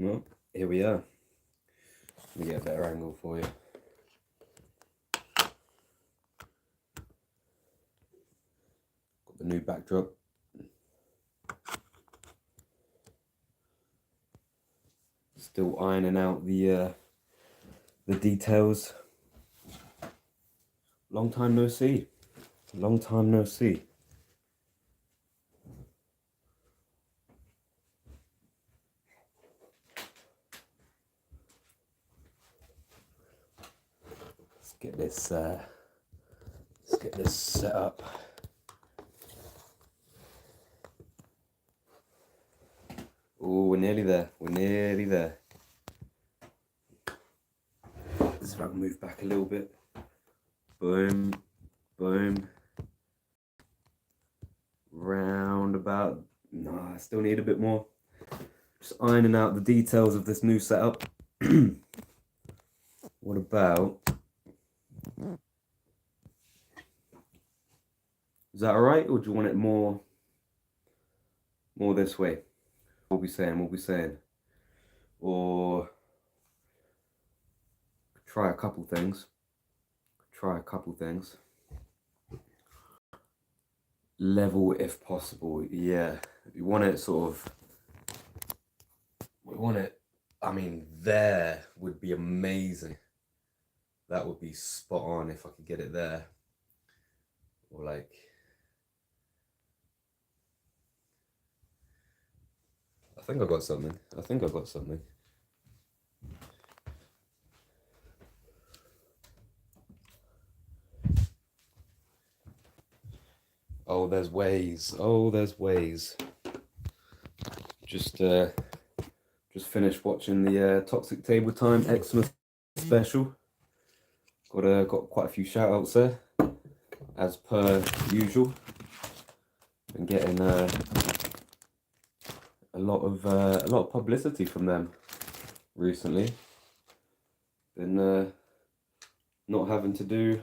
Well, here we are. Let me get a better angle for you. Got the new backdrop. Still ironing out the details. Long time no see. Long time no see. Let's get this set up. Oh, we're nearly there. We're nearly there. Let's see if I can move back a little bit. Boom, boom. Round about. Nah, I still need a bit more. Just ironing out the details of this new setup. What about? Is that alright, or do you want it more this way? What we saying? Or try a couple things. Level if possible. Yeah, you want it sort of. We want it. I mean, there would be amazing. That would be spot on if I could get it there. Or like. I think I got something. Oh, there's ways. Just finished watching the Toxic Table Time Xmas special. Got quite a few shout outs there, as per usual. Been getting a lot of publicity from them recently. Been not having to do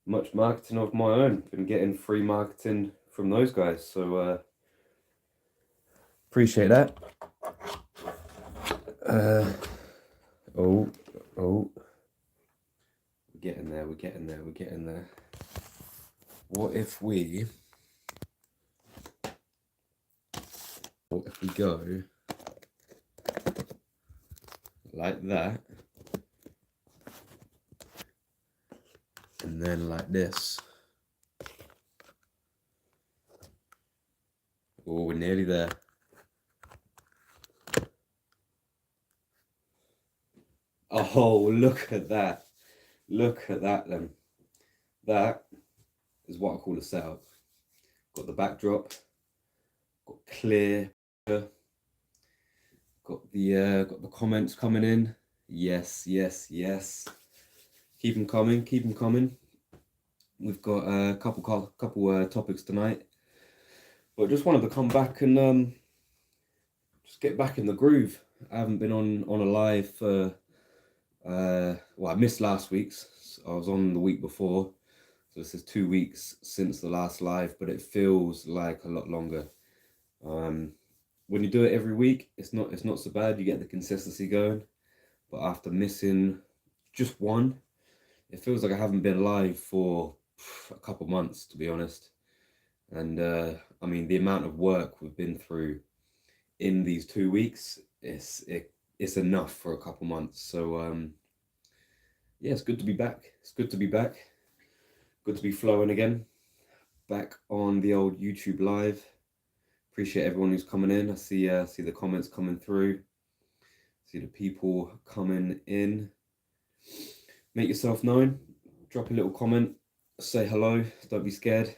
much marketing of my own. Been getting free marketing from those guys, so appreciate that. Oh, we're getting there. What if we go like that, and then like this? Oh, we're nearly there. Oh, look at that then. That is what I call a setup. Got the backdrop, got clear, got the comments coming in. Yes. Keep them coming. We've got a couple topics tonight, but just wanted to come back and just get back in the groove. I haven't been on a live for well, I missed last week's. I was on the week before, so this is 2 weeks since the last live, but it feels like a lot longer. When you do it every week, it's not so bad. You get the consistency going, but after missing just one, it feels like I haven't been live for a couple months, to be honest. And I mean, the amount of work we've been through in these 2 weeks, it's enough for a couple months. So yeah, it's good to be back. Good to be flowing again. Back on the old YouTube live. Appreciate everyone who's coming in. I see the comments coming through. See the people coming in. Make yourself known. Drop a little comment. Say hello. Don't be scared.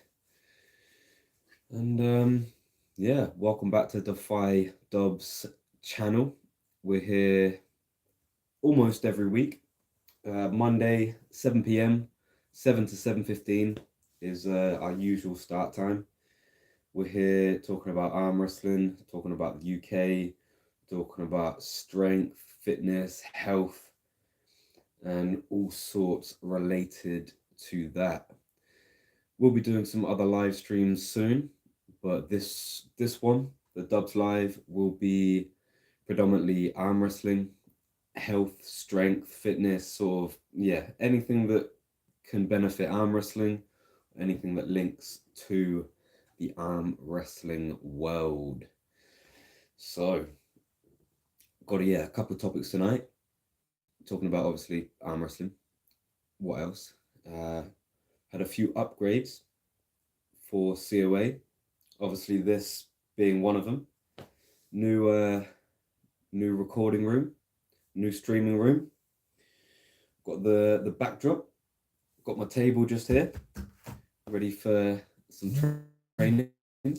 And yeah, welcome back to Defy Dubs channel. We're here almost every week. Monday, 7 p.m, 7 to 7:15 is our usual start time. We're here talking about arm wrestling, talking about the UK, talking about strength, fitness, health, and all sorts related to that. We'll be doing some other live streams soon, but this one, the Dubs Live, will be predominantly arm wrestling, health, strength, fitness, sort of, yeah, anything that can benefit arm wrestling, anything that links to the arm wrestling world. So, got a couple of topics tonight. Talking about obviously arm wrestling. What else? Had a few upgrades for COA. Obviously, this being one of them. New recording room, new streaming room. Got the backdrop. Got my table just here, ready for some training. I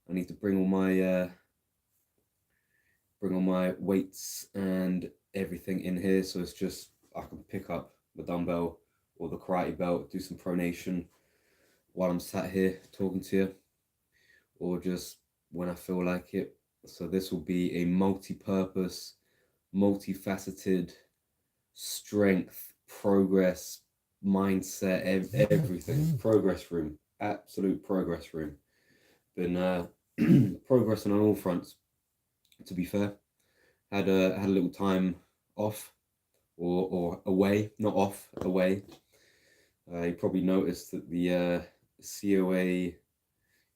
need to bring all my weights and everything in here, so it's just I can pick up the dumbbell or the karate belt, do some pronation while I'm sat here talking to you, or just when I feel like it. So this will be a multi-purpose, multifaceted strength, progress, mindset, everything. Progress room, absolute progress room. Been progressing on all fronts, to be fair. Had a little time off or away, not off, away. You probably noticed that the COA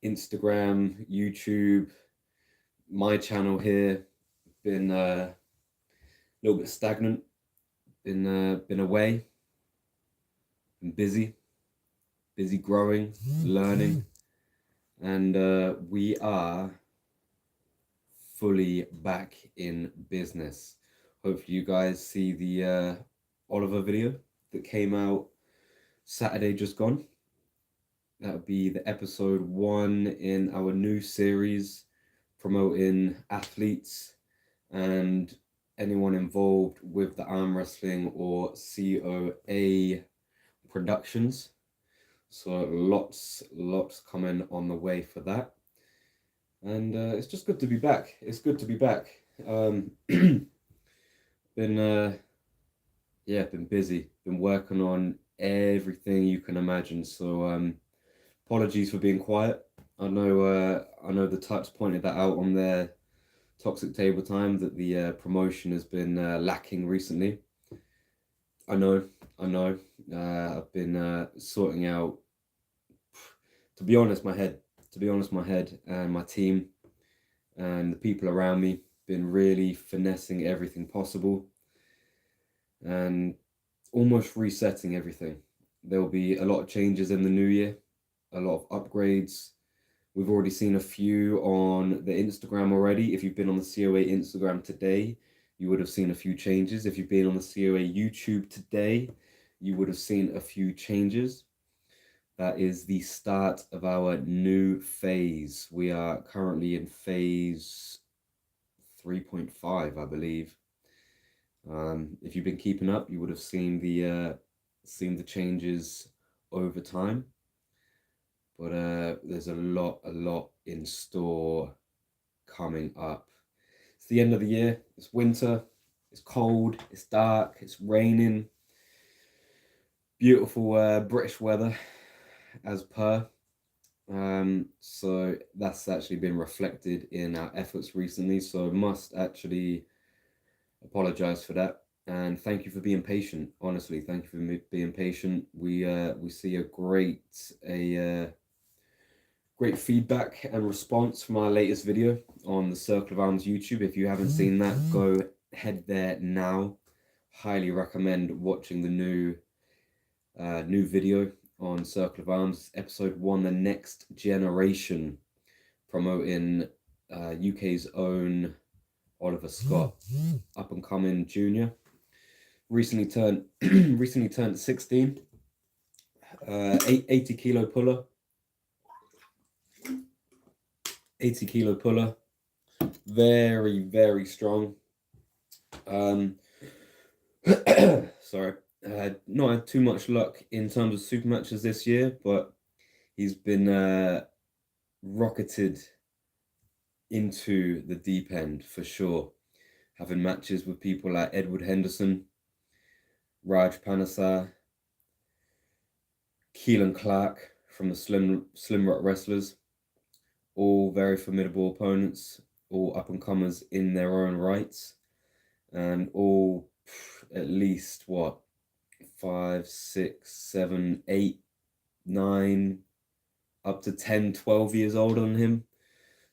Instagram, YouTube, my channel here been a little bit stagnant. Been away, been busy growing, learning, and we are fully back in business. Hopefully you guys see the Oliver video that came out Saturday just gone. That would be the episode 1 in our new series promoting athletes and anyone involved with the arm wrestling or COA productions. So lots coming on the way for that. And it's just good to be back. It's good to be back. Been busy. Been working on everything you can imagine. So apologies for being quiet. I know the Tuts pointed that out on their Toxic Table Time, that the promotion has been lacking recently. I know. I've been sorting out, to be honest, my head and my team and the people around me, been really finessing everything possible and almost resetting everything. There'll be a lot of changes in the new year, a lot of upgrades. We've already seen a few on the Instagram already. If you've been on the COA Instagram today, you would have seen a few changes. If you've been on the COA YouTube today, you would have seen a few changes. That is the start of our new phase. We are currently in phase 3.5, I believe. If you've been keeping up, you would have seen the changes over time. But there's a lot in store coming up. It's the end of the year. It's winter. It's cold. It's dark. It's raining. Beautiful British weather, as per. So that's actually been reflected in our efforts recently. So I must actually apologize for that. And thank you for being patient. Honestly, thank you for being patient. We see a great feedback and response from our latest video on the Circle of Arms YouTube. If you haven't seen that, go head there now. Highly recommend watching the new video on Circle of Arms, episode 1, the next generation, promoting UK's own Oliver Scott, up and coming junior. Recently turned 16. 80 kilo puller. 80 kilo puller. Very strong. Sorry. Not had too much luck in terms of super matches this year, but he's been rocketed into the deep end for sure. Having matches with people like Edward Henderson, Raj Panasar, Keelan Clark from the Slim Rock Wrestlers, all very formidable opponents. all up and comers in their own rights, and all at least what, 5, 6, 7, 8, 9, up to 10, 12 years old on him.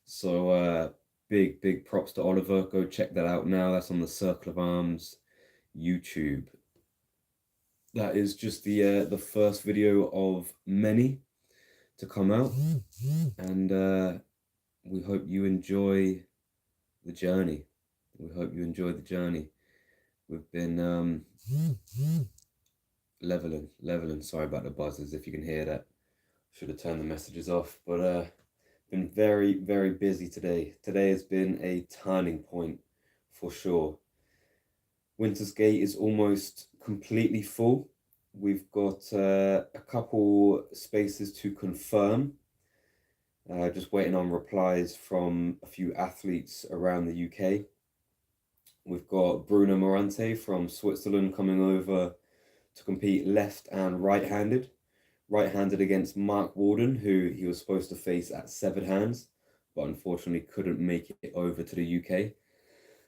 So big props to Oliver. Go check that out now. That's on the Circle of Arms YouTube. That is just the first video of many to come out, and we hope you enjoy the journey. We hope you enjoy the journey. We've been leveling. Sorry about the buzzers, if you can hear that. Should have turned the messages off, but been very busy today. Today has been a turning point for sure. Winter's Gate is almost completely full. We've got a couple spaces to confirm. Just waiting on replies from a few athletes around the UK. We've got Bruno Morante from Switzerland coming over to compete left and right-handed. Right-handed against Mark Warden, who he was supposed to face at Severed Hands, but unfortunately couldn't make it over to the UK.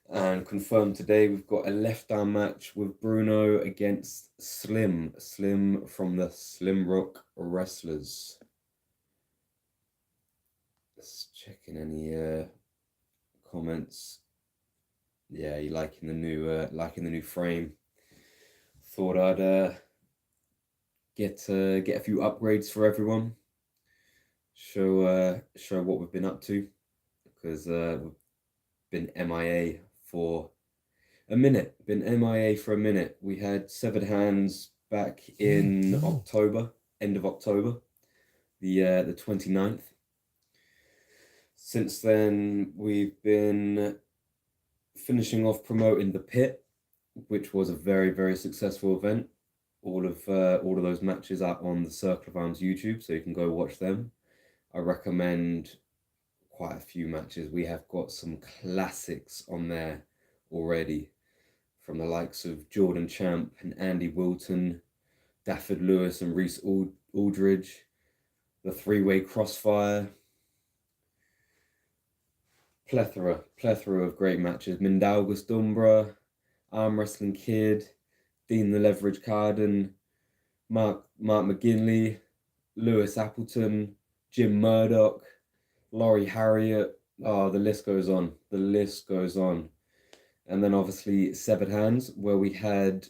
And confirmed today, we've got a left-arm match with Bruno against Slim from the Slim Rock Wrestlers. Just checking any comments. Yeah, you liking the new frame. Thought I'd get a few upgrades for everyone. Show what we've been up to, because we've been MIA for a minute. We had Severed Hands back in October, end of October, the 29th. Since then, we've been finishing off promoting the Pit, which was a very successful event. All of those matches are on the Circle of Arms YouTube, so you can go watch them. I recommend quite a few matches. We have got some classics on there already, from the likes of Jordan Champ and Andy Wilton, Dafford Lewis and Reese Aldridge, the three-way crossfire. Plethora of great matches. Mindaugas Dumbra, Armwrestling Kid, Dean the Leverage Carden, Mark McGinley, Lewis Appleton, Jim Murdoch, Laurie Harriet. Oh, the list goes on. And then obviously Severed Hands, where we had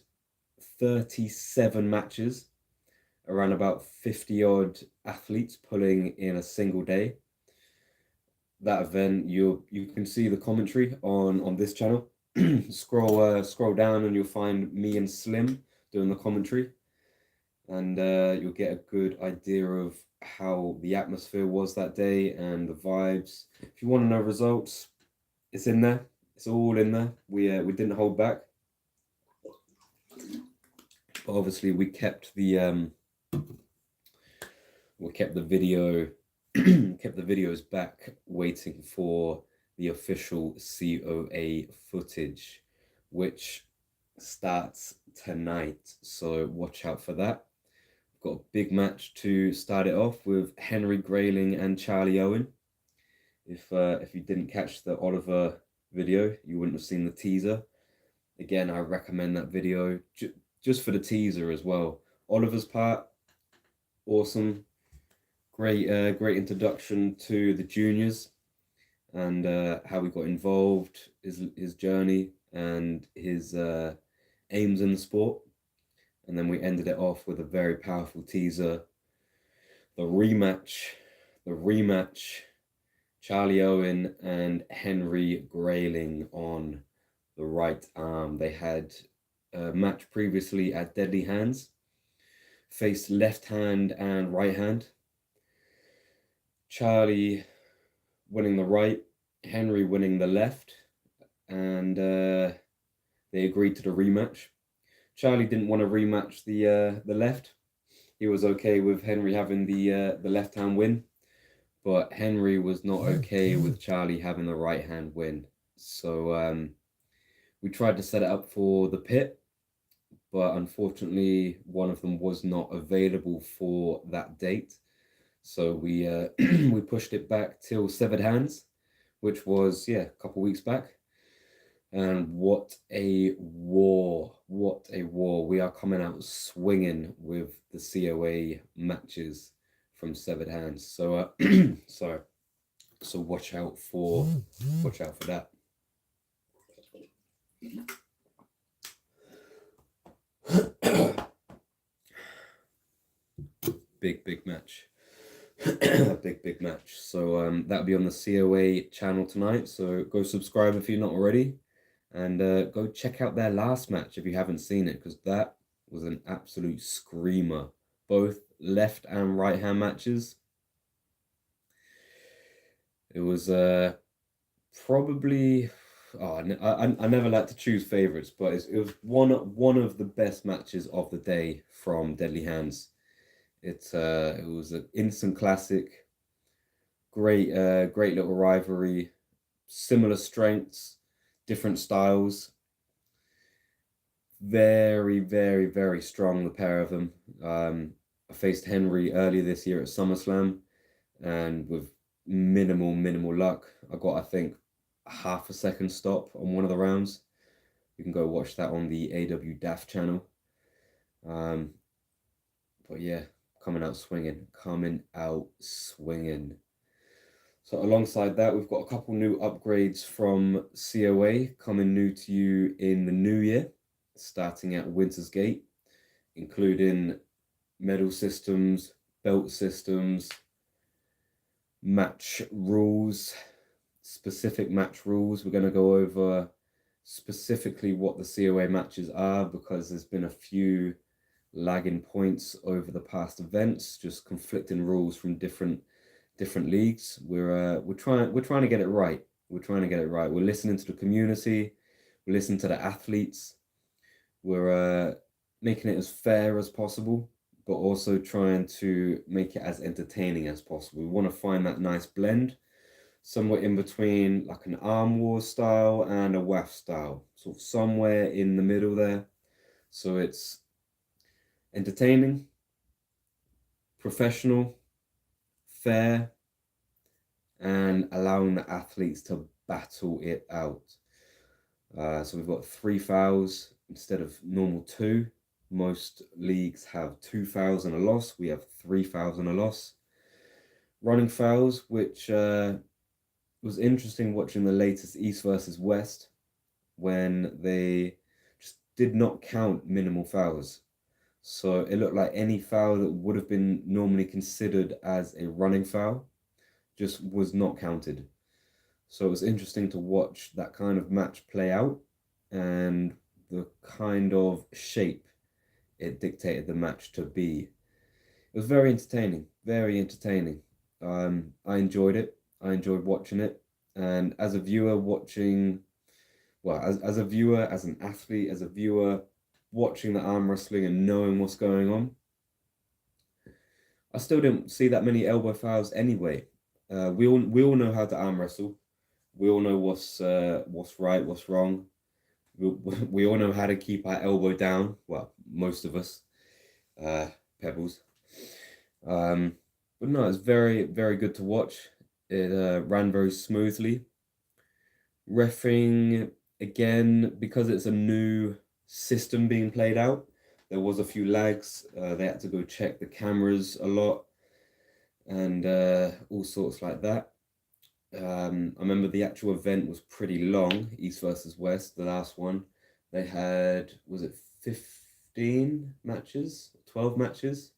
37 matches, around about 50 odd athletes pulling in a single day. That event, you can see the commentary on this channel. Scroll down and you'll find me and Slim doing the commentary, and you'll get a good idea of how the atmosphere was that day and the vibes. If you want to know results, it's in there. It's all in there. We didn't hold back, but obviously we kept the video kept the videos back, waiting for the official COA footage, which starts tonight, so watch out for that. We've got a big match to start it off with Henry Grayling and Charlie Owen. If you didn't catch the Oliver video, you wouldn't have seen the teaser. Again, I recommend that video just for the teaser as well. Oliver's part, awesome. Great introduction to the juniors and how we got involved, his journey and his aims in the sport. And then we ended it off with a very powerful teaser. The rematch, Charlie Owen and Henry Grayling on the right arm. They had a match previously at Deadly Hands, faced left hand and right hand. Charlie winning the right, Henry winning the left, and they agreed to the rematch. Charlie didn't want to rematch the left. He was okay with Henry having the left hand win, but Henry was not okay with Charlie having the right hand win. So we tried to set it up for the Pit, but unfortunately one of them was not available for that date. So we we pushed it back till Severed Hands, which was, a couple weeks back. And what a war. What a war. We are coming out swinging with the COA matches from Severed Hands. So, so watch out for that. Big match. big match. So that'll be on the COA channel tonight. So go subscribe if you're not already, and go check out their last match if you haven't seen it, because that was an absolute screamer. Both left and right hand matches. It was probably, I never like to choose favorites, but it was one of the best matches of the day from Deadly Hands. It was an instant classic. Great little rivalry, similar strengths, different styles. Very, very, very strong, the pair of them. I faced Henry earlier this year at SummerSlam, and with minimal luck, I got, I think, a half a second stop on one of the rounds. You can go watch that on the AW channel. But yeah, coming out swinging. So alongside that, we've got a couple new upgrades from COA coming new to you in the new year, starting at Winter's Gate, including medal systems, belt systems, match rules, specific match rules. We're going to go over specifically what the COA matches are, because there's been a few lagging points over the past events, just conflicting rules from different leagues. We're trying to get it right. We're listening to the community. We're listening to the athletes. We're making it as fair as possible, but also trying to make it as entertaining as possible. We want to find that nice blend, somewhere in between like an arm war style and a WAF style, sort of somewhere in the middle there. So it's entertaining, professional, fair, and allowing the athletes to battle it out. So we've got 3 fouls instead of normal 2. Most leagues have 2 fouls and a loss. We have 3 fouls and a loss. Running fouls, which was interesting watching the latest East versus West, when they just did not count minimal fouls. So it looked like any foul that would have been normally considered as a running foul just was not counted. So it was interesting to watch that kind of match play out, and the kind of shape it dictated the match to be. It was very entertaining, very entertaining. I enjoyed it. I enjoyed watching it. And as a viewer watching, well, as a viewer, as an athlete, as a viewer watching the arm wrestling and knowing what's going on, I still didn't see that many elbow fouls anyway. We all know how to arm wrestle. We all know what's right, what's wrong. We all know how to keep our elbow down. Well, most of us, Pebbles. But no, it's very, very good to watch. It ran very smoothly. Reffing, again, because it's a new system being played out, there was a few lags. They had to go check the cameras a lot, and all sorts like that. I remember the actual event was pretty long, East versus West, the last one. They had, was it 15 matches, 12 matches?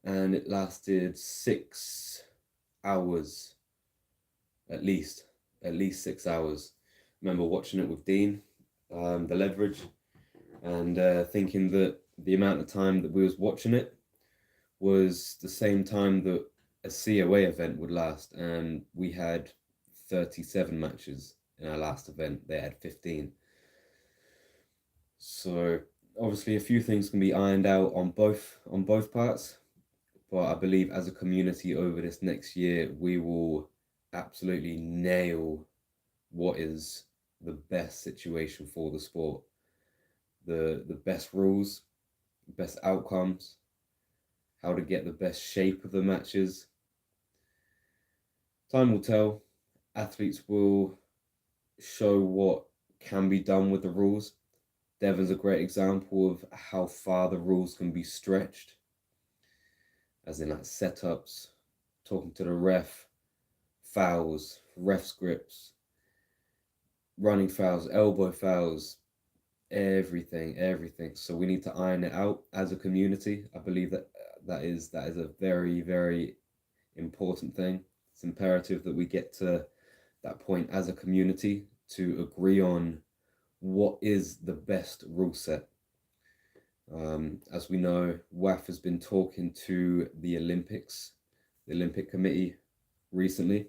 And it lasted 6 hours, at least 6 hours. I remember watching it with Dean, the leverage, and thinking that the amount of time that we was watching it was the same time that a COA event would last, and we had 37 matches in our last event. They had 15. So obviously a few things can be ironed out on both parts, but I believe as a community over this next year, we will absolutely nail what is the best situation for the sport, the best rules, best outcomes, how to get the best shape of the matches. Time will tell. athletes will show what can be done with the rules. Devon's a great example of how far the rules can be stretched, as in like setups, talking to the ref, fouls, ref scripts, running fouls, elbow fouls, everything. So we need to iron it out as a community. I believe that is a very, very important thing. It's imperative that we get to that point as a community to agree on what is the best rule set. As we know, WAF has been talking to the Olympic Committee recently,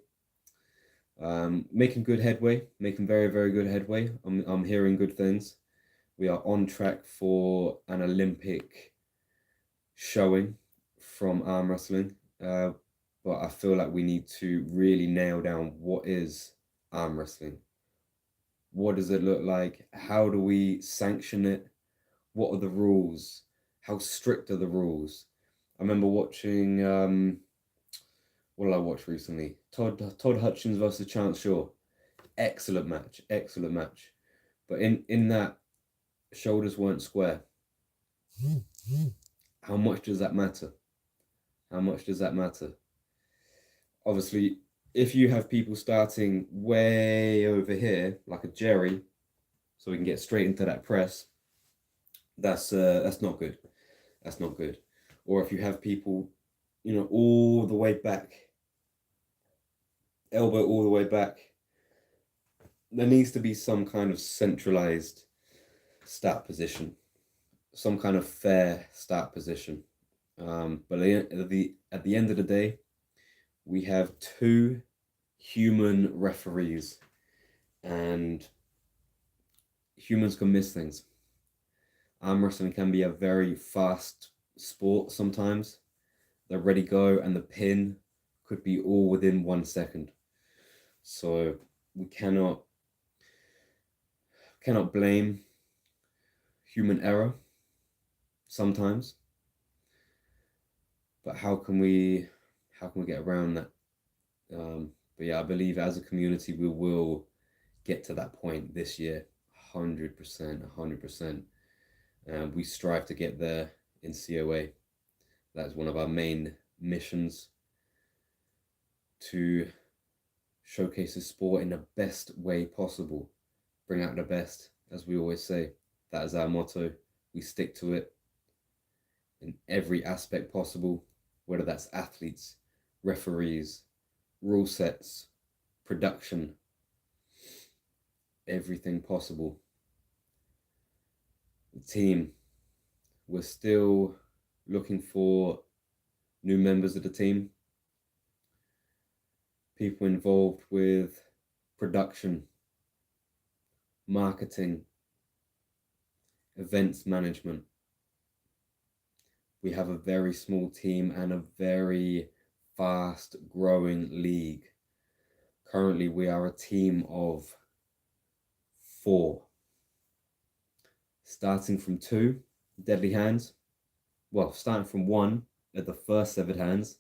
making good headway, making very, very good headway. I'm hearing good things. We are on track for an Olympic showing from arm wrestling, but I feel like we need to really nail down what is arm wrestling. What does it look like? How do we sanction it? What are the rules? How strict are the rules? I remember watching, what did I watch recently? Todd Hutchins versus Chance Shaw. Excellent match. But in that, shoulders weren't square. How much does that matter? Obviously, if you have people starting way over here, like a Jerry, so we can get straight into that press, that's not good. That's not good. Or if you have people, all the way back, elbow all the way back, there needs to be some kind of centralized start position, some kind of fair start position. But at the end of the day, we have two human referees, and humans can miss things. Arm wrestling can be a very fast sport sometimes. The ready go and the pin could be all within 1 second. So we cannot blame human error sometimes. But how can we get around that? But yeah, I believe as a community we will get to that point this year, 100%. And we strive to get there in COA. That's one of our main missions, to showcase the sport in the best way possible. Bring out the best, as we always say. That is our motto. We stick to it in every aspect possible, whether that's athletes, referees, rule sets, production, everything possible. The team, we're still looking for new members of the team, people involved with production, marketing, events management. We have a very small team and a very fast growing league. Currently, we are a team of 4. Starting from 2 deadly hands. Well, starting from 1 at the first severed hands,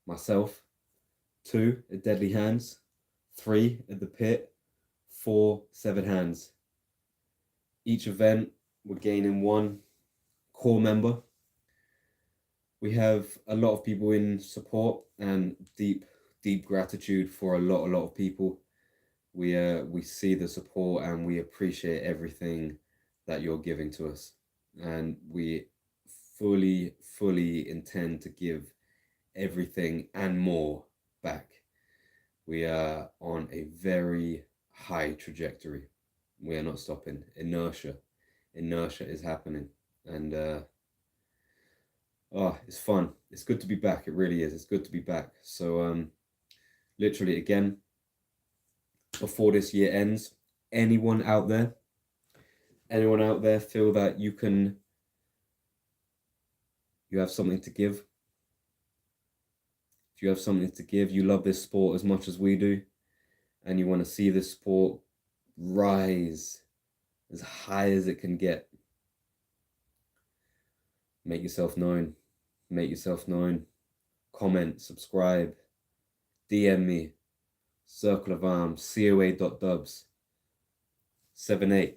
myself. 2 at deadly hands. 3 at the pit. 4 severed hands. Each event, we're gaining 1 core member. We have a lot of people in support and deep gratitude for a lot of people. We see the support and we appreciate everything that you're giving to us, and we fully intend to give everything and more back. We are on a very high trajectory. We are not stopping. Inertia is happening, and it's fun. It's good to be back. It really is. It's good to be back. So literally, again, before this year ends, anyone out there feel that you have something to give? If you have something to give, you love this sport as much as we do, and you want to see this sport rise as high as it can get, make yourself known. Comment, subscribe, DM me, Circle of Arms, COA.dubs, 7.8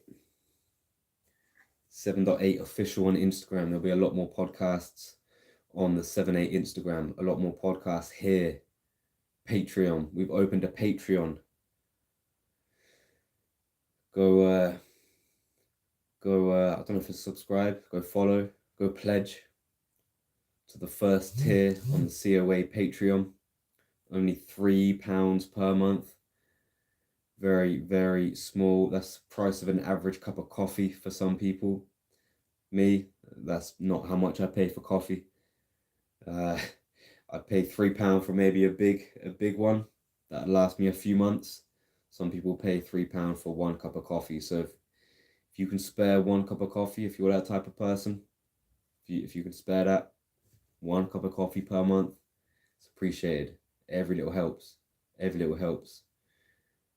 7.8 official on Instagram. There'll be a lot more podcasts on the 7.8 Instagram, a lot more podcasts here. Patreon. We've opened a Patreon. Go, I don't know if it's subscribe, go follow, go pledge to the first tier on the COA Patreon. Only £3 per month. Very, very small. That's the price of an average cup of coffee for some people. Me, that's not how much I pay for coffee. I pay £3 for maybe a big one that lasts me a few months. Some people pay £3 for one cup of coffee. So if you can spare one cup of coffee, if you're that type of person, if you can spare that one cup of coffee per month, it's appreciated. Every little helps. Every little helps.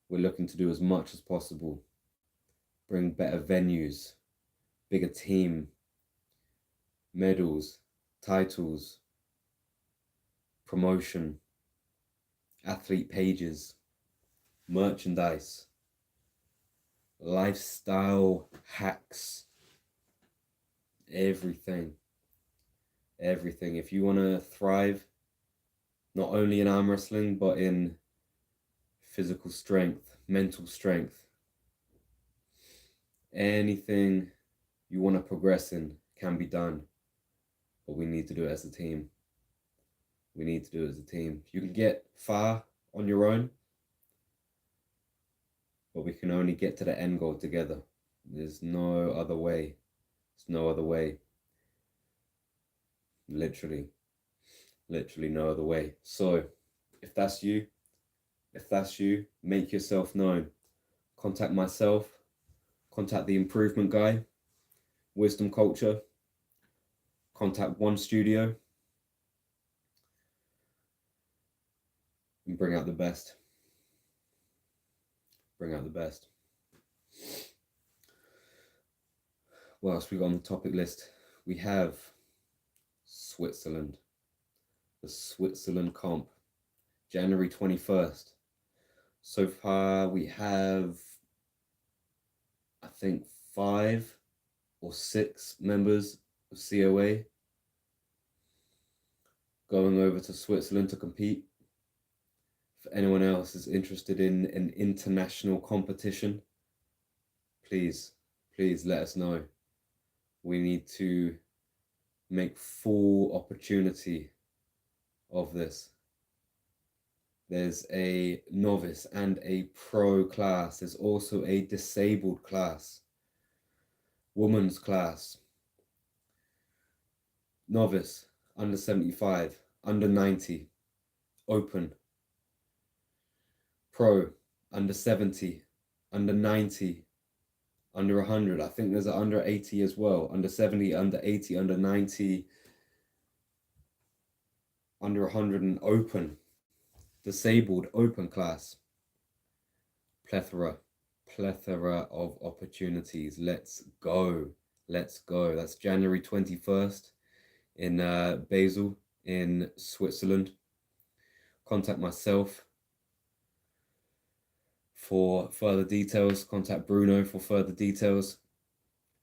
We're looking to do as much as possible. Bring better venues, bigger team, medals, titles, promotion, athlete pages, merchandise, lifestyle hacks, everything. If you want to thrive, not only in arm wrestling, but in physical strength, mental strength, anything you want to progress in can be done, but we need to do it as a team. We need to do it as a team. You can get far on your own, but we can only get to the end goal together. There's no other way. There's no other way. Literally no other way. So if that's you, make yourself known. Contact myself, contact the Improvement Guy, Wisdom Culture, contact One Studio, and bring out the best. Bring out the best. What else we got on the topic list? We have Switzerland. The Switzerland comp, January 21st. So far we have, I think, 5 or 6 members of COA going over to Switzerland to compete. If anyone else is interested in an international competition, please let us know. We need to make full opportunity of this. There's a novice and a pro class. There's also a disabled class, women's class, novice, under 75, under 90, open, pro, under 70, under 90, under 100. I think there's an under 80 as well, under 70, under 80, under 90, under 100, and open, disabled, open class. Plethora of opportunities. Let's go. That's January 21st in Basel in Switzerland. Contact myself for further details. Contact Bruno for further details,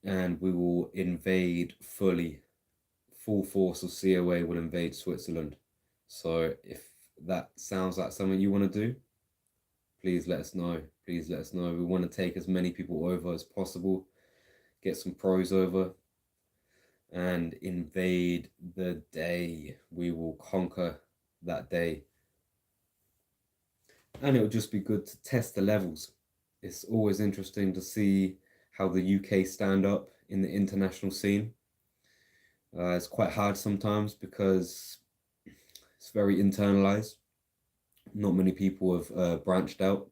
and we will invade fully. Full force of COA will invade Switzerland. So if that sounds like something you want to do, please let us know. We want to take as many people over as possible, get some pros over, and invade the day. We will conquer that day. And it will just be good to test the levels. It's always interesting to see how the UK stand up in the international scene. It's quite hard sometimes because it's very internalized. Not many people have branched out.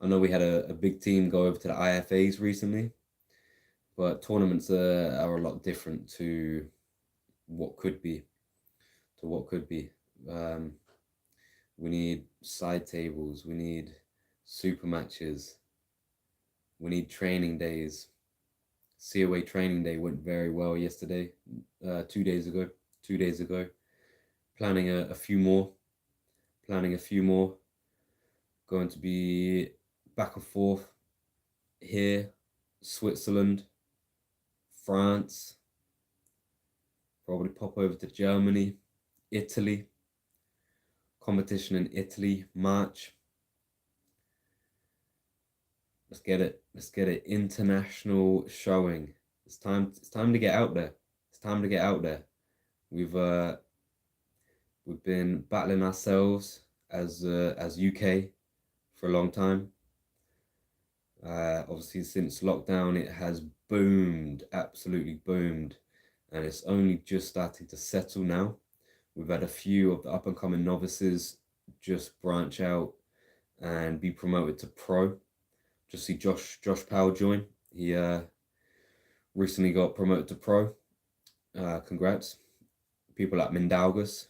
I know we had a big team go over to the IFAs recently, but tournaments are a lot different to what could be. We need side tables, we need super matches, we need training days. COA training day went very well yesterday, 2 days ago. Planning a few more. Going to be back and forth here, Switzerland, France, probably pop over to Germany, Italy, competition in Italy, March. Let's get it. Let's get it. International showing. It's time to get out there. It's time to get out there. We've been battling ourselves as UK for a long time. Obviously, since lockdown, it has boomed, absolutely boomed, and it's only just starting to settle now. We've had a few of the up and coming novices just branch out and be promoted to pro. Just see Josh Powell join. He recently got promoted to pro. Congrats. People like Mindaugas,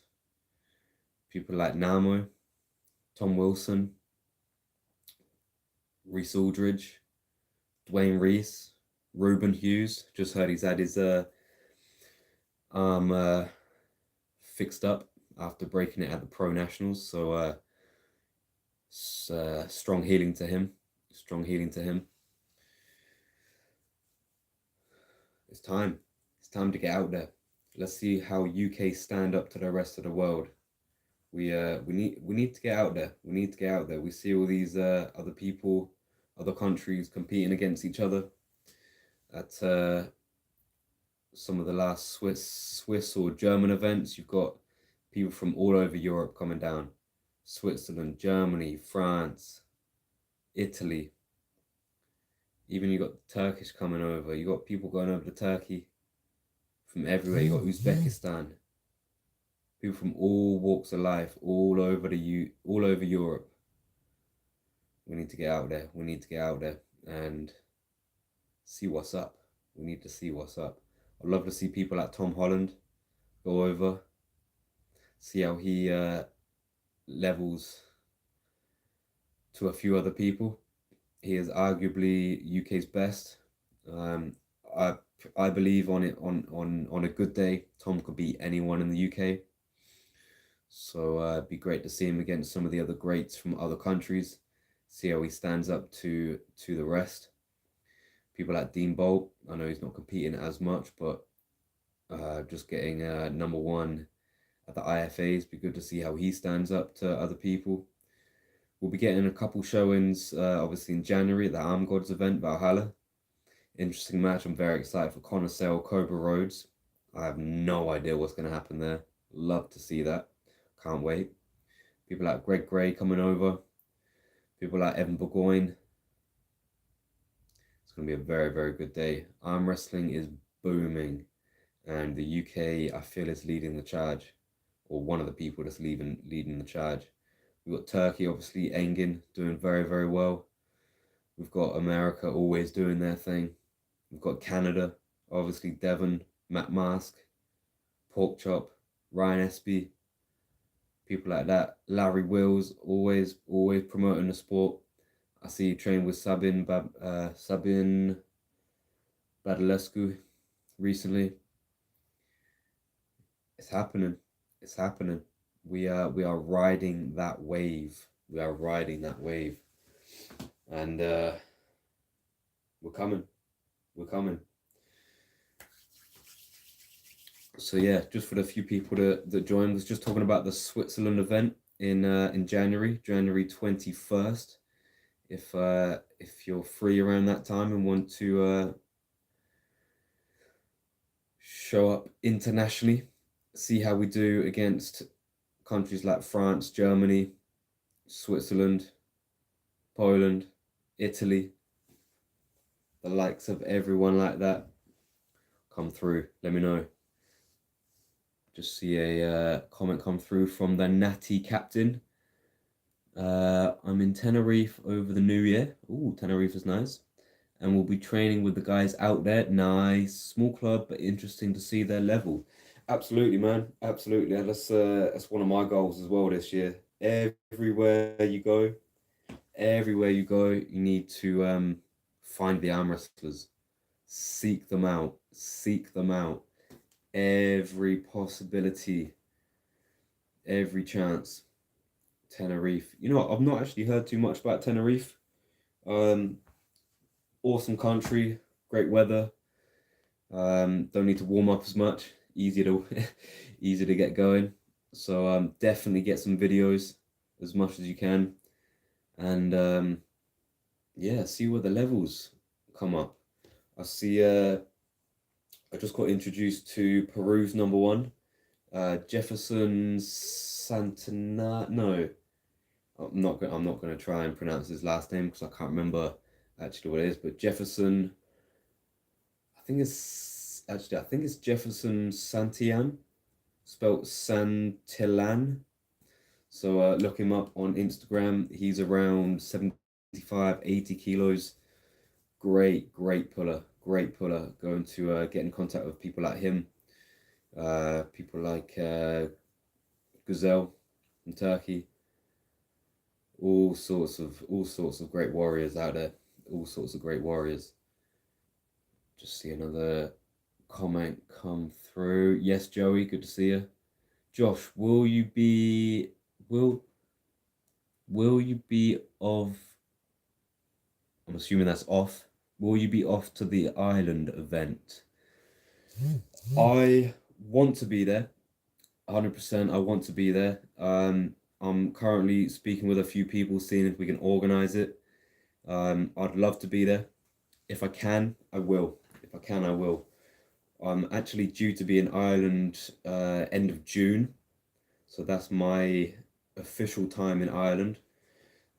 people like Namo, Tom Wilson, Reese Aldridge, Dwayne Reese, Ruben Hughes. Just heard he's had his arm fixed up after breaking it at the Pro Nationals. So strong healing to him. Strong healing to him. It's time. It's time to get out there. Let's see how UK stand up to the rest of the world. We need to get out there. We need to get out there. We see all these other people, other countries competing against each other at some of the last Swiss or German events. You've got people from all over Europe coming down. Switzerland, Germany, France, Italy. Even you got the Turkish coming over. You got people going over to Turkey from everywhere. You got Uzbekistan. People from all walks of life, all over Europe. We need to get out there. We need to get out there and see what's up. We need to see what's up. I'd love to see people like Tom Holland go over, see how he levels to a few other people. He is arguably UK's best. I believe on a good day, Tom could beat anyone in the UK. So it'd be great to see him against some of the other greats from other countries. See how he stands up to the rest. People like Dean Bolt. I know he's not competing as much, but just getting number one at the IFAs. Be good to see how he stands up to other people. We'll be getting a couple showings, obviously in January at the Arm Gods event, Valhalla. Interesting match. I'm very excited for Connor Sale, Cobra Rhodes. I have no idea what's going to happen there. Love to see that. Can't wait. People like Greg Gray coming over. People like Evan Burgoyne. It's going to be a very, very good day. Arm wrestling is booming. And the UK, I feel, is leading the charge. Or one of the people that's leading the charge. We've got Turkey, obviously, Engin, doing very, very well. We've got America always doing their thing. We've got Canada, obviously Devon, Matt Mask, Pork Chop, Ryan Espy, people like that. Larry Wills, always promoting the sport. I see you train with Sabin Badalescu recently. It's happening. It's happening. We are riding that wave. We are riding that wave. And we're coming. We're coming. So yeah, just for the few people that joined, was just talking about the Switzerland event in January 21st. If you're free around that time and want to show up internationally, see how we do against countries like France, Germany, Switzerland, Poland, Italy, the likes of everyone like that, come through. Let me know. Just see a comment come through from the Natty captain. I'm in Tenerife over the New Year. Ooh, Tenerife is nice. And we'll be training with the guys out there. Nice. Small club, but interesting to see their level. Absolutely, man. Absolutely. That's one of my goals as well this year. Everywhere you go, you need to find the arm wrestlers. Seek them out. Seek them out. Every possibility, every chance Tenerife. You know what? I've not actually heard too much about Tenerife. Um, awesome country, great weather. Don't need to warm up as much. Easy to easy to get going. So definitely get some videos as much as you can, and yeah, see where the levels come up. I see. I just got introduced to Peru's number one, Jefferson Santana. No, I'm not gonna try and pronounce his last name because I can't remember actually what it is. But Jefferson, I think it's Jefferson Santillan, spelt Santillan. So look him up on Instagram. He's around 75, 80 kilos. Great puller. Great puller. Going to get in contact with people like him. People like Gazelle from Turkey. All sorts of great warriors out there. All sorts of great warriors. Just see another comment come through. Yes, Joey, good to see you. Josh, will you be of, I'm assuming that's off. Will you be off to the island event? I want to be there. 100%. I want to be there. I'm currently speaking with a few people, seeing if we can organize it. I'd love to be there. If I can, I will. If I can, I will. I'm actually due to be in Ireland end of June. So that's my official time in Ireland.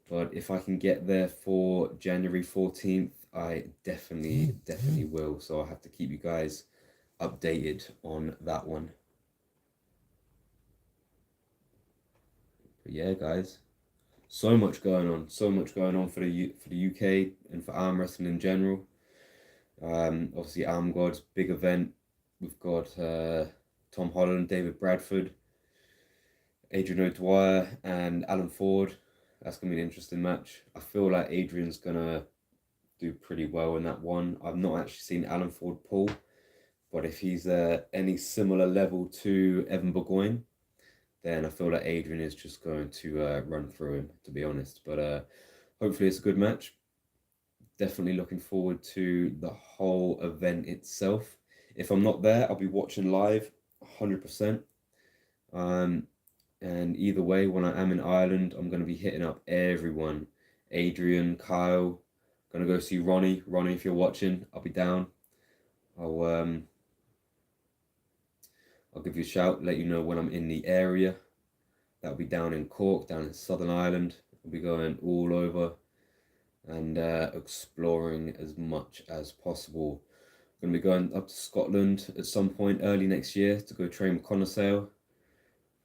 But if I can get there for January 14th, I definitely will. So I'll have to keep you guys updated on that one. But yeah, guys, so much going on for the UK and for arm wrestling in general. Obviously, Arm God's big event. We've got Tom Holland, David Bradford, Adrian O'Dwyer, and Alan Ford. That's gonna be an interesting match. I feel like Adrian's gonna do pretty well in that one. I've not actually seen Alan Ford pull, but if he's any similar level to Evan Burgoyne, then I feel like Adrian is just going to run through him, to be honest. But hopefully it's a good match. Definitely looking forward to the whole event itself. If I'm not there, I'll be watching live 100%. And either way, when I am in Ireland, I'm going to be hitting up everyone. Adrian, Kyle, going to go see Ronnie. Ronnie, if you're watching, I'll be down. I'll give you a shout, let you know when I'm in the area. That'll be down in Cork, down in Southern Ireland. I'll be going all over and exploring as much as possible. I'm going to be going up to Scotland at some point early next year to go train with Connoisseur.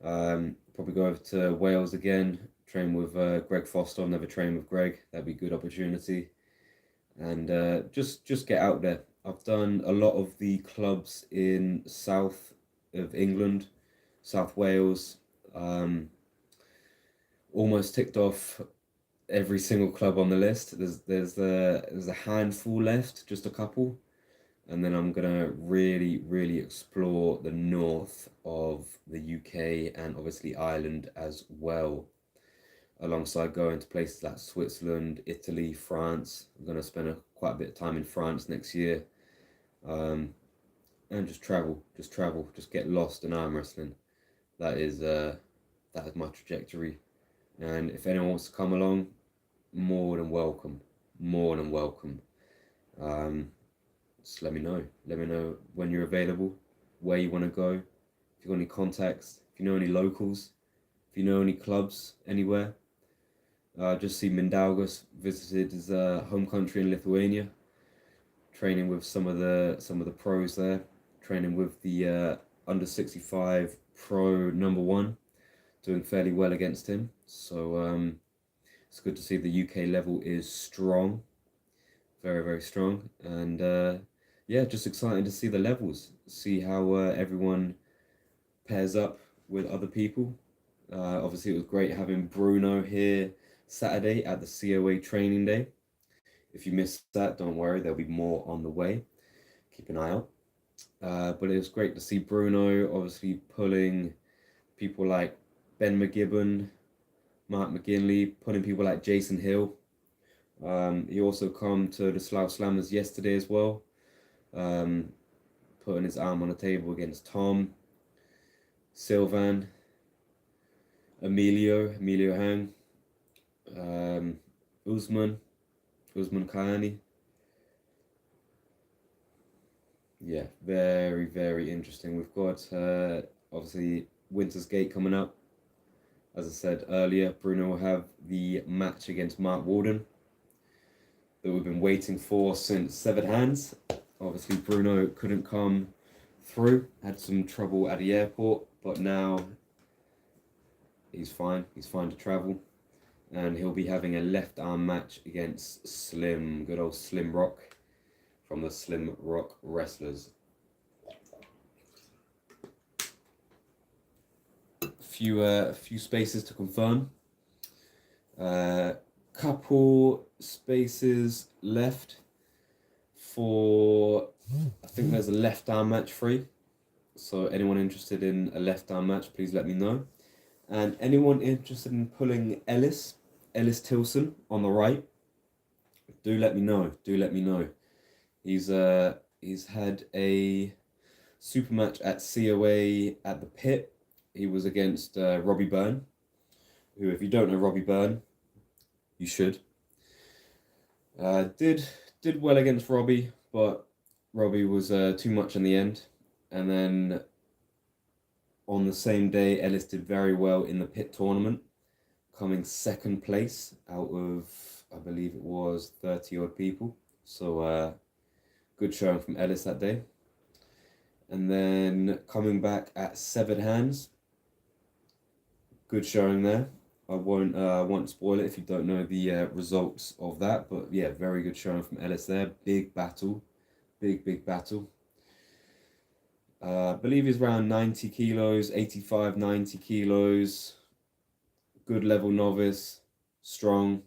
Probably go over to Wales again, train with Greg Foster. I've never trained with Greg. That'd be a good opportunity. And just get out there. I've done a lot of the clubs in south of England, South Wales. Almost ticked off every single club on the list. There's a handful left, just a couple. And then I'm gonna really explore the north of the UK and obviously Ireland as well, alongside going to places like Switzerland, Italy, France. I'm gonna spend quite a bit of time in France next year, and just travel, just get lost in arm wrestling. That is my trajectory. And if anyone wants to come along, more than welcome, Just let me know. Let me know when you're available, where you want to go, if you've got any contacts, if you know any locals, if you know any clubs anywhere. Just see Mindaugas visited his home country in Lithuania, training with some of the pros there, training with the under 65 pro number one, doing fairly well against him. So it's good to see the UK level is strong, very strong, and yeah, just excited to see the levels, see how everyone pairs up with other people. Obviously, it was great having Bruno here Saturday at the COA training day. If you missed that, don't worry, there'll be more on the way. Keep an eye out. But it was great to see Bruno obviously pulling people like Ben McGibbon, Mark McGinley, putting people like Jason Hill. He also come to the Slough Slammers yesterday as well, putting his arm on the table against Tom, Sylvan, Emilio Hang, Usman Kayani. Yeah, very, very interesting. We've got obviously Winter's Gate coming up. As I said earlier, Bruno will have the match against Mark Warden that we've been waiting for since Severed Hands. Obviously, Bruno couldn't come through, had some trouble at the airport, but now he's fine. He's fine to travel. And he'll be having a left arm match against Slim, good old Slim Rock from the Slim Rock Wrestlers. A few spaces to confirm. Couple spaces left for, I think there's a left arm match free. So anyone interested in a left arm match, please let me know. And anyone interested in pulling Ellis Tilson on the right, do let me know. He's had a super match at COA at the Pit. He was against Robbie Byrne, who, if you don't know Robbie Byrne, you should. Did well against Robbie, but Robbie was too much in the end. And then on the same day, Ellis did very well in the Pit tournament, coming second place out of, I believe it was 30 odd people. So good showing from Ellis that day. And then coming back at Severed Hands, good showing there. I won't spoil it if you don't know the results of that, but yeah, very good showing from Ellis there. Big battle. I believe he's around 90 kilos, 85, 90 kilos. Good level novice, strong,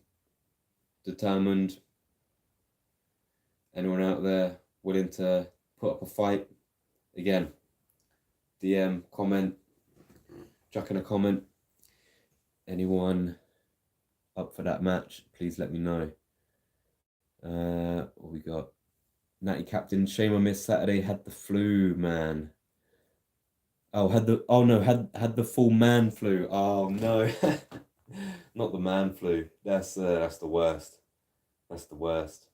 determined. Anyone out there willing to put up a fight? Again, DM, comment, chuck in a comment. Anyone up for that match, please let me know. What we got? Natty Captain, shame I missed Saturday, had the flu, man. Had the full man flu. Oh no. Not the man flu. That's the worst. That's the worst.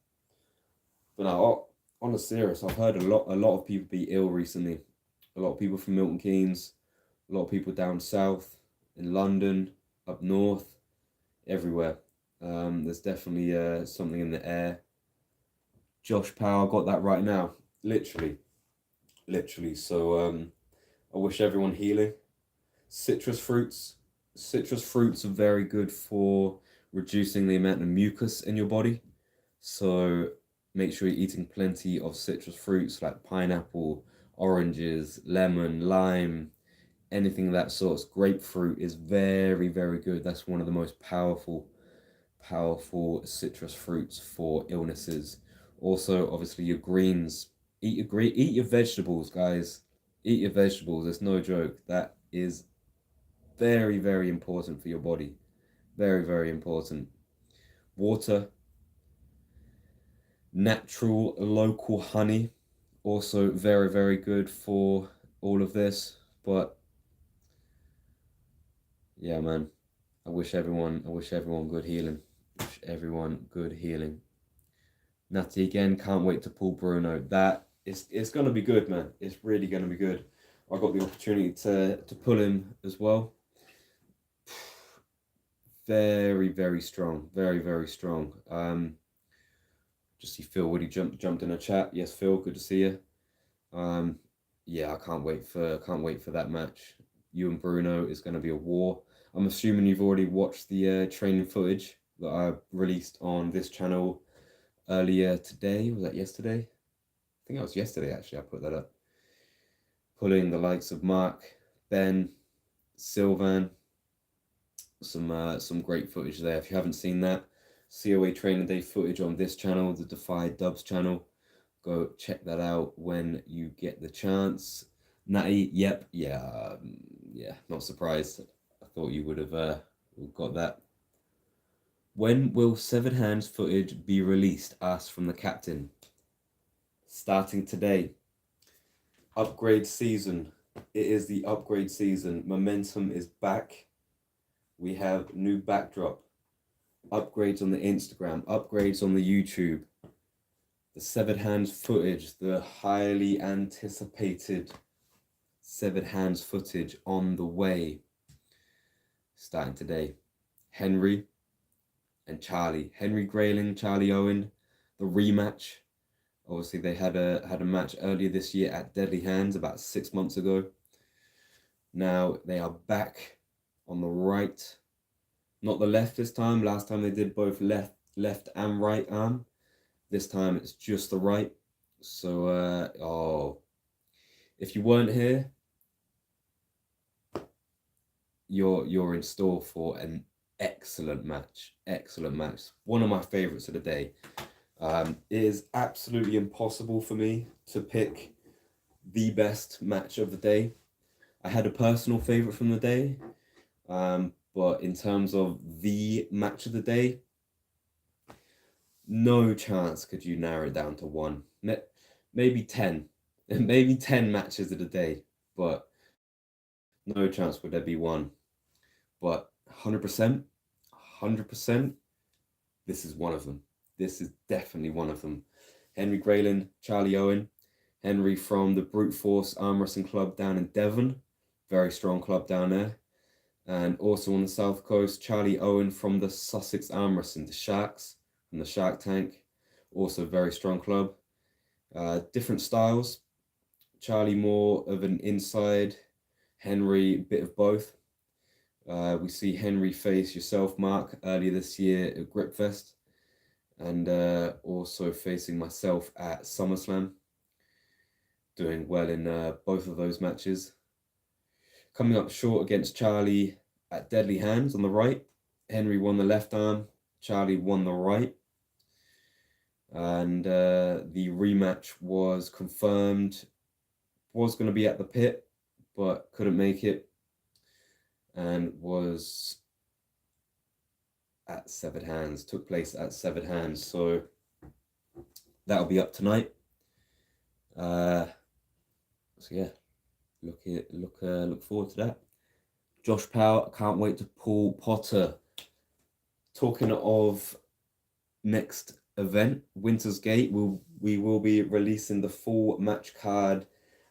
But no, on a serious, I've heard a lot of people be ill recently. A lot of people from Milton Keynes, a lot of people down south, in London, up north, everywhere. There's definitely something in the air. Josh Power got that right now, literally. So I wish everyone healing. Citrus fruits are very good for reducing the amount of mucus in your body. So make sure you're eating plenty of citrus fruits like pineapple, oranges, lemon, lime, anything of that sort. Grapefruit is very, very good. That's one of the most powerful citrus fruits for illnesses. Also, obviously, your greens. Eat your vegetables, guys. Eat your vegetables. It's no joke. That is very, very important for your body. Very, very important. Water. Natural, local honey. Also very, very good for all of this. But yeah, man. I wish everyone good healing. Wish everyone good healing. Natty again, can't wait to pull Bruno. It's gonna be good, man. It's really gonna be good. I got the opportunity to pull him as well. Very, very strong. Very, very strong. Just see Phil Woody jumped in a chat. Yes, Phil, good to see you. Yeah, I can't wait for that match. You and Bruno is gonna be a war. I'm assuming you've already watched the training footage that I released on this channel earlier today. Was that yesterday? I think that was yesterday, actually. I put that up. Pulling the likes of Mark, Ben, Sylvan. Some great footage there. If you haven't seen that, COA Training Day footage on this channel, the Defy Dubs channel. Go check that out when you get the chance. Natty, yep, yeah, not surprised. I thought you would have we've got that. When will severed hands footage be released? Asked from the captain. Starting today. Upgrade season. It is the upgrade season. Momentum is back. We have new backdrop. Upgrades on the Instagram. Upgrades on the YouTube. The severed hands footage. The highly anticipated severed hands footage on the way. Starting today. Henry and Charlie. Henry Grayling, Charlie Owen. The rematch. Obviously, they had a match earlier this year at Deadly Hands about 6 months ago. Now they are back on the right, not the left this time. Last time they did both left and right arm. This time it's just the right. So, if you weren't here, you're in store for an excellent match. Excellent match. One of my favorites of the day. It is absolutely impossible for me to pick the best match of the day. I had a personal favorite from the day, but in terms of the match of the day, no chance could you narrow it down to one. Maybe 10. Maybe 10 matches of the day, but no chance would there be one. But 100%, this is one of them. This is definitely one of them. Henry Grayling, Charlie Owen. Henry from the Brute Force Arm Wrestling Club down in Devon. Very strong club down there. And also on the South Coast, Charlie Owen from the Sussex Arm Wrestling, the Sharks, from the Shark Tank. Also very strong club. Different styles. Charlie more of an inside. Henry, a bit of both. We see Henry face yourself, Mark, earlier this year at Gripfest. And also facing myself at SummerSlam. Doing well in both of those matches. Coming up short against Charlie at Deadly Hands on the right. Henry won the left arm. Charlie won the right. And the rematch was confirmed. Was going to be at the pit, but couldn't make it. And was at Severed Hands. Took place at Severed Hands. So that'll be up tonight. So yeah, look forward to that. Josh Powell, I can't wait to pull Potter. Talking of next event, Winter's Gate, we will be releasing the full match card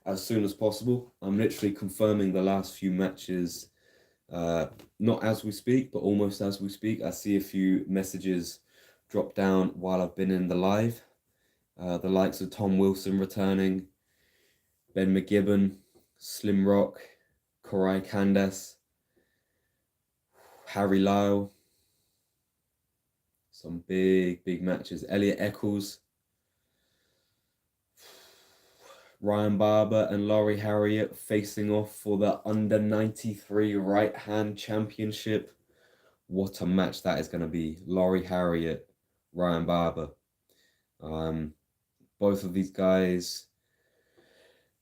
as soon as possible. I'm literally confirming the last few matches, not as we speak, but almost as we speak. I see a few messages drop down while I've been in the live. The likes of Tom Wilson returning, Ben McGibbon, Slim Rock, Korai Candace, Harry Lyle. Some big matches. Elliot Eccles, Ryan Barber and Laurie Harriet facing off for the under 93 right hand championship. What a match that is going to be. Laurie Harriet, Ryan Barber. Both of these guys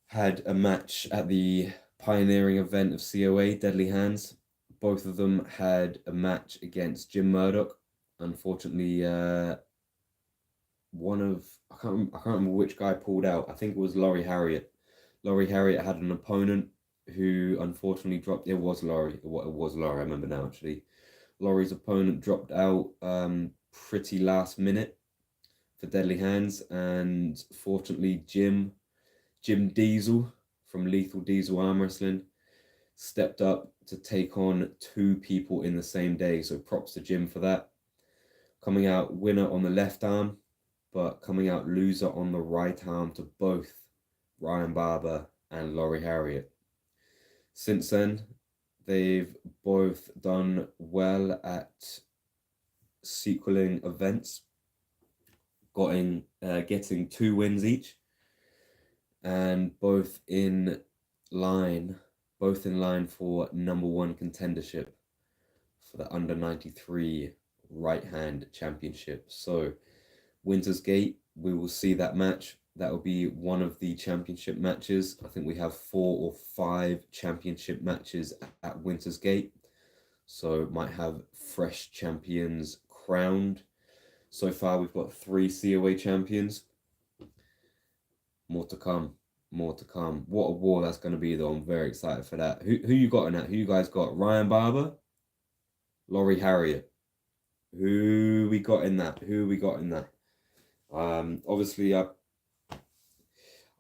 had a match at the pioneering event of COA, Deadly Hands. Both of them had a match against Jim Murdoch. Unfortunately, I can't remember which guy pulled out. I think it was Laurie Harriet. Laurie Harriet had an opponent who unfortunately dropped. It was Laurie. It was Laurie. I remember now actually. Laurie's opponent dropped out pretty last minute for Deadly Hands, and fortunately Jim Diesel from Lethal Diesel Arm Wrestling stepped up to take on two people in the same day. So props to Jim for that. Coming out winner on the left arm, but coming out loser on the right arm to both Ryan Barber and Laurie Harriet. Since then, they've both done well at sequeling events, getting 2 wins each, and both in line for #1 contendership for the under 93 right hand championship. So Winter's Gate, we will see that match. That will be one of the championship matches. I think we have 4 or 5 championship matches at Winter's Gate. so might have fresh champions crowned. So far, we've got 3 COA champions. More to come. More to come. What a war that's going to be, though. I'm very excited for that. Who you got in that? Who you guys got? Ryan Barber? Laurie Harriet? Who we got in that? Who we got in that? Obviously, I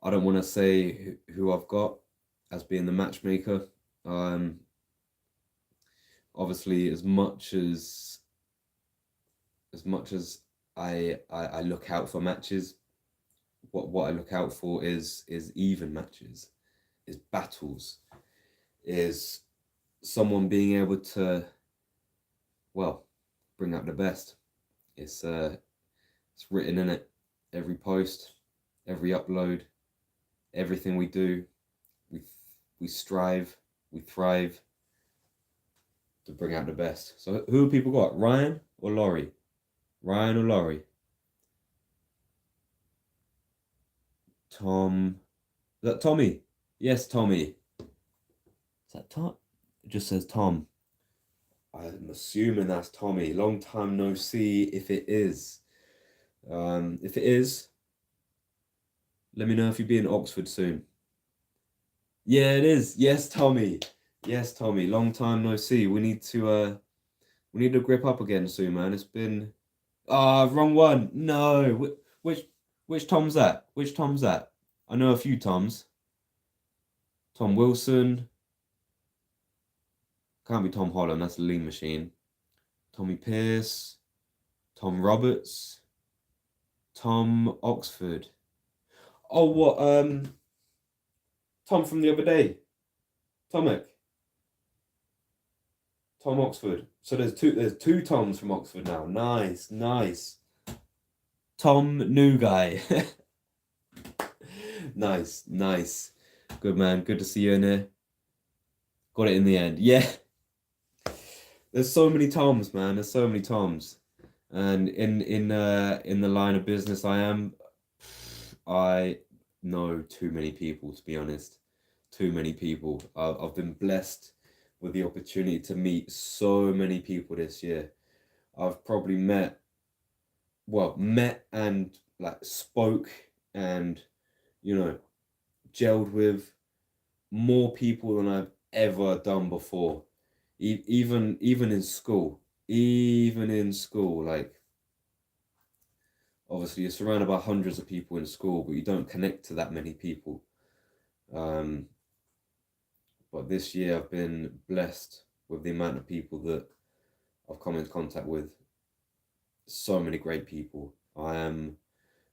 don't want to say who I've got as being the matchmaker. Obviously, as much as I look out for matches, what I look out for is even matches, is battles, is someone being able to, well, bring out the best. It's written in it. Every post, every upload, everything we do, we strive, we thrive to bring out the best. So who have people got? Ryan or Laurie? Ryan or Laurie? Tom. Is that Tommy? Yes, Tommy. Is that Tom? It just says Tom. I'm assuming that's Tommy. Long time no see. If it is, let me know if you'll be in Oxford soon. Yeah, it is. Yes, Tommy. Yes, Tommy. Long time no see. We need to grip up again soon, man. It's been wrong one. No. Which Tom's that? Which Tom's that? I know a few Toms. Tom Wilson. Can't be Tom Holland. That's a lean machine. Tommy Pierce. Tom Roberts. Tom Oxford. Oh, what? Tom from the other day. Tomek. Tom Oxford. So there's two Toms from Oxford now. Nice, nice. Tom New Guy. Nice, nice. Good, man. Good to see you in here. Got it in the end. Yeah. There's so many Toms, man. There's so many Toms. And in the line of business I know too many people, to be honest. Too many people. I've been blessed with the opportunity to meet so many people this year. I've probably met and like spoke and, gelled with more people than I've ever done before. Even in school. Like, obviously you're surrounded by hundreds of people in school, but you don't connect to that many people. But this year I've been blessed with the amount of people that I've come into contact with. So many great people. I am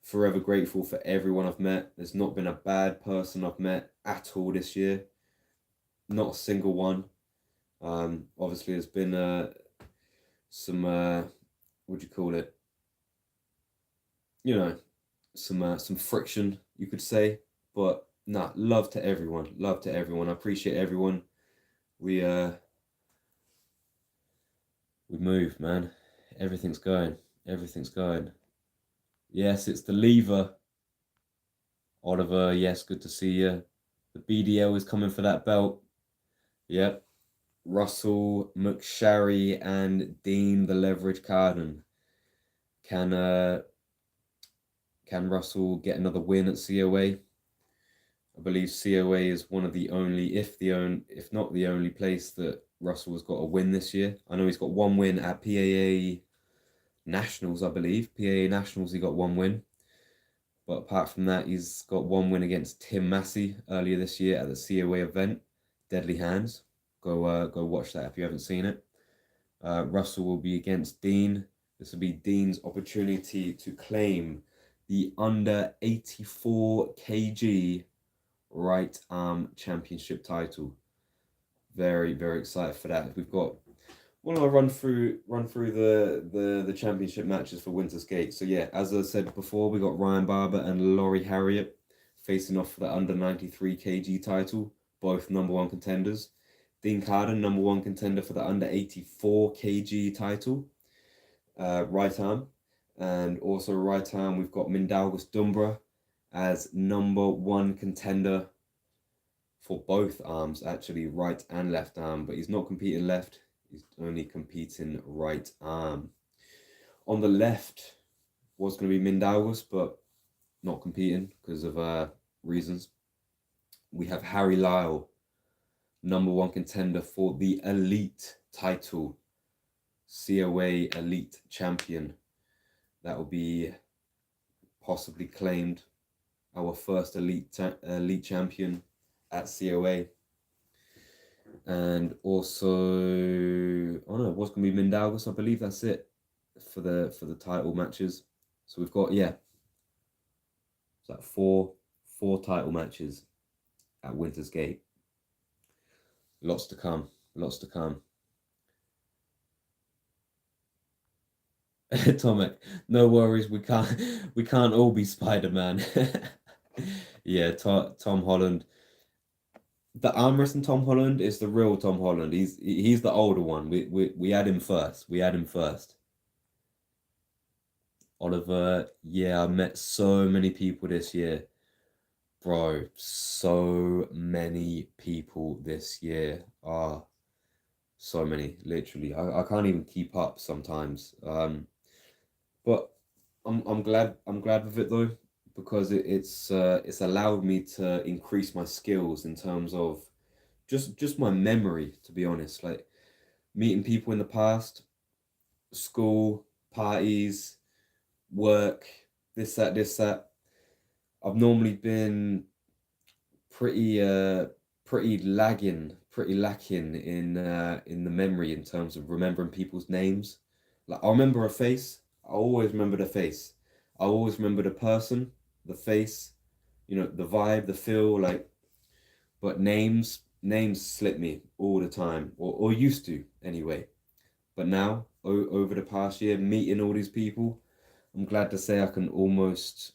forever grateful for everyone I've met. There's not been a bad person I've met at all this year. Not a single one. Obviously there's been some what do you call it? Some friction, you could say, but love to everyone. Love to everyone. I appreciate everyone. We moved, man. Everything's going. Everything's going. Yes, it's the lever. Oliver, yes, good to see you. The BDL is coming for that belt. Yep. Russell, McSharry, and Dean the Leverage Carden. Can Russell get another win at COA? I believe COA is one of the only, if not the only place that Russell has got a win this year. I know he's got one win at PAA Nationals, I believe. PAA Nationals, he got one win. But apart from that, he's got one win against Tim Massey earlier this year at the COA event, Deadly Hands. Go watch that if you haven't seen it. Russell will be against Dean. This will be Dean's opportunity to claim the under 84 kg right arm championship title. Very, very excited for that. We've got, want to run through the championship matches for Winter's Gate. So yeah, as I said before, we got Ryan Barber and Laurie Harriet facing off for the under 93 kg title, both number one contenders. Dean Carden, number one contender for the under 84 kg title, right arm. And also right arm, we've got Mindaugas Dumbra as number one contender for both arms, actually, right and left arm. But he's not competing left. He's only competing right arm. On the left was going to be Mindaugas, but not competing because of reasons. We have Harry Lyle, #1 contender for the Elite title, COA Elite Champion. That will be possibly claimed our first elite champion at COA. And also, oh no, what's going to be Mindaugas? I believe that's it for the title matches. So we've got, yeah, it's like four title matches at Winter's Gate. Lots to come. Lots to come. Tomek, no worries. We can't all be Spider-Man. Yeah, Tom Holland. The Armwrestling Tom Holland is the real Tom Holland. He's the older one. We had him first. We had him first. Oliver, yeah, I met so many people this year. Bro, so many people this year. So many, literally. I can't even keep up sometimes. But I'm glad with it though, because it's allowed me to increase my skills in terms of just my memory, to be honest. Like meeting people in the past, school, parties, work, this, that. I've normally been pretty lacking in the memory in terms of remembering people's names. Like I'll remember a face, I always remember the face. I always remember the person, the face, the vibe, the feel, like, but names slip me all the time, or used to anyway. But now, over the past year, meeting all these people, I'm glad to say I can almost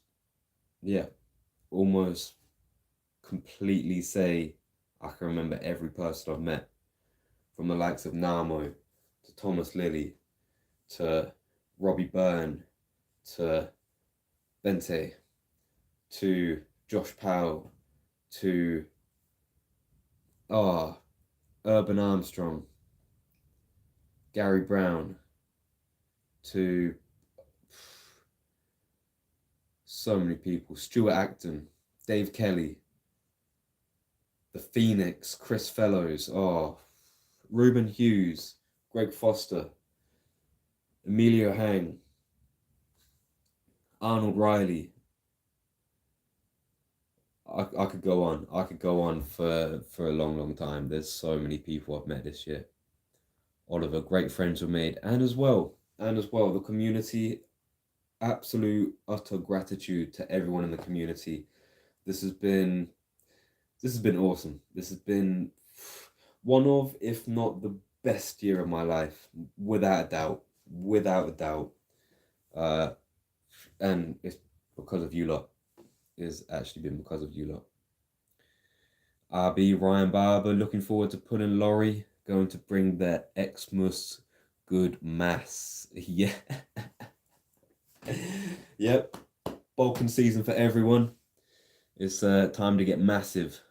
completely say I can remember every person I've met, from the likes of Namo to Thomas Lilly to Robbie Byrne to Bente to Josh Powell to Urban Armstrong, Gary Brown, to so many people, Stuart Acton, Dave Kelly, The Phoenix, Chris Fellows, Ruben Hughes, Greg Foster, Emilio Hang, Arnold Riley. I could go on. I could go on for a long time. There's so many people I've met this year. Oliver, great friends were made, and as well, the community, absolute utter gratitude to everyone in the community. This has been awesome. This has been one of, if not the best year of my life, without a doubt. And it's because of you lot. It's actually been because of you lot. RB, Ryan Barber, looking forward to pulling Laurie, going to bring their Xmas good mass. Yeah. Yep. Balkan season for everyone. It's time to get massive.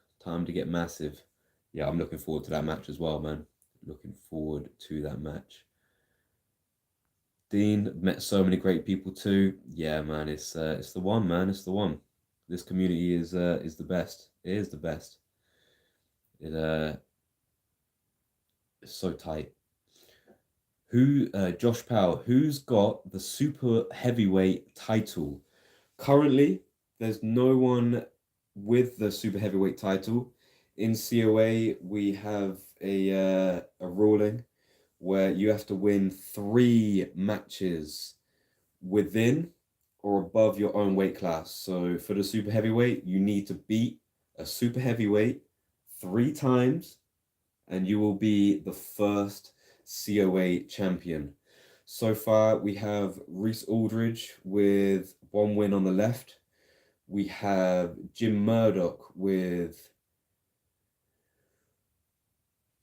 Yeah, I'm looking forward to that match as well, man. Looking forward to that match. Dean, met so many great people too. Yeah, man, it's the one, man. It's the one. This community is the best. It is the best. It's so tight. Josh Powell, who's got the super heavyweight title? Currently, there's no one with the super heavyweight title. In COA, we have a ruling where you have to win 3 matches within or above your own weight class. So for the super heavyweight, you need to beat a super heavyweight 3 times, and you will be the first COA champion. So far, we have Reese Aldridge with 1 win on the left. We have Jim Murdoch with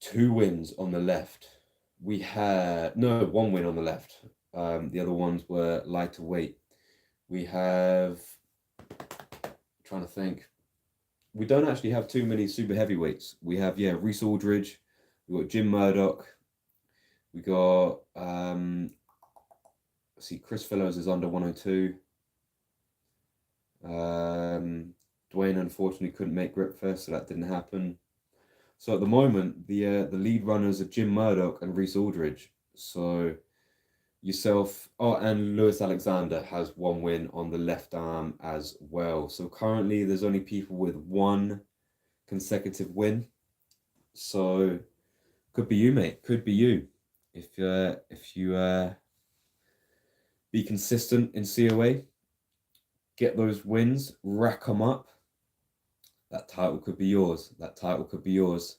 2 wins on the left. We had 1 win on the left. The other ones were lighter weight. We have, trying to think, we don't actually have too many super heavyweights. We have Reese Aldridge, we've got Jim Murdoch, We got see, Chris Fellows is under 102. Dwayne unfortunately couldn't make Gripfest, so that didn't happen. So at the moment, the lead runners are Jim Murdoch and Reese Aldridge. So yourself, and Lewis Alexander has one win on the left arm as well. So currently, there's only people with one consecutive win. So could be you, mate. Could be you. If you be consistent in COA, get those wins, rack them up. That title could be yours. That title could be yours.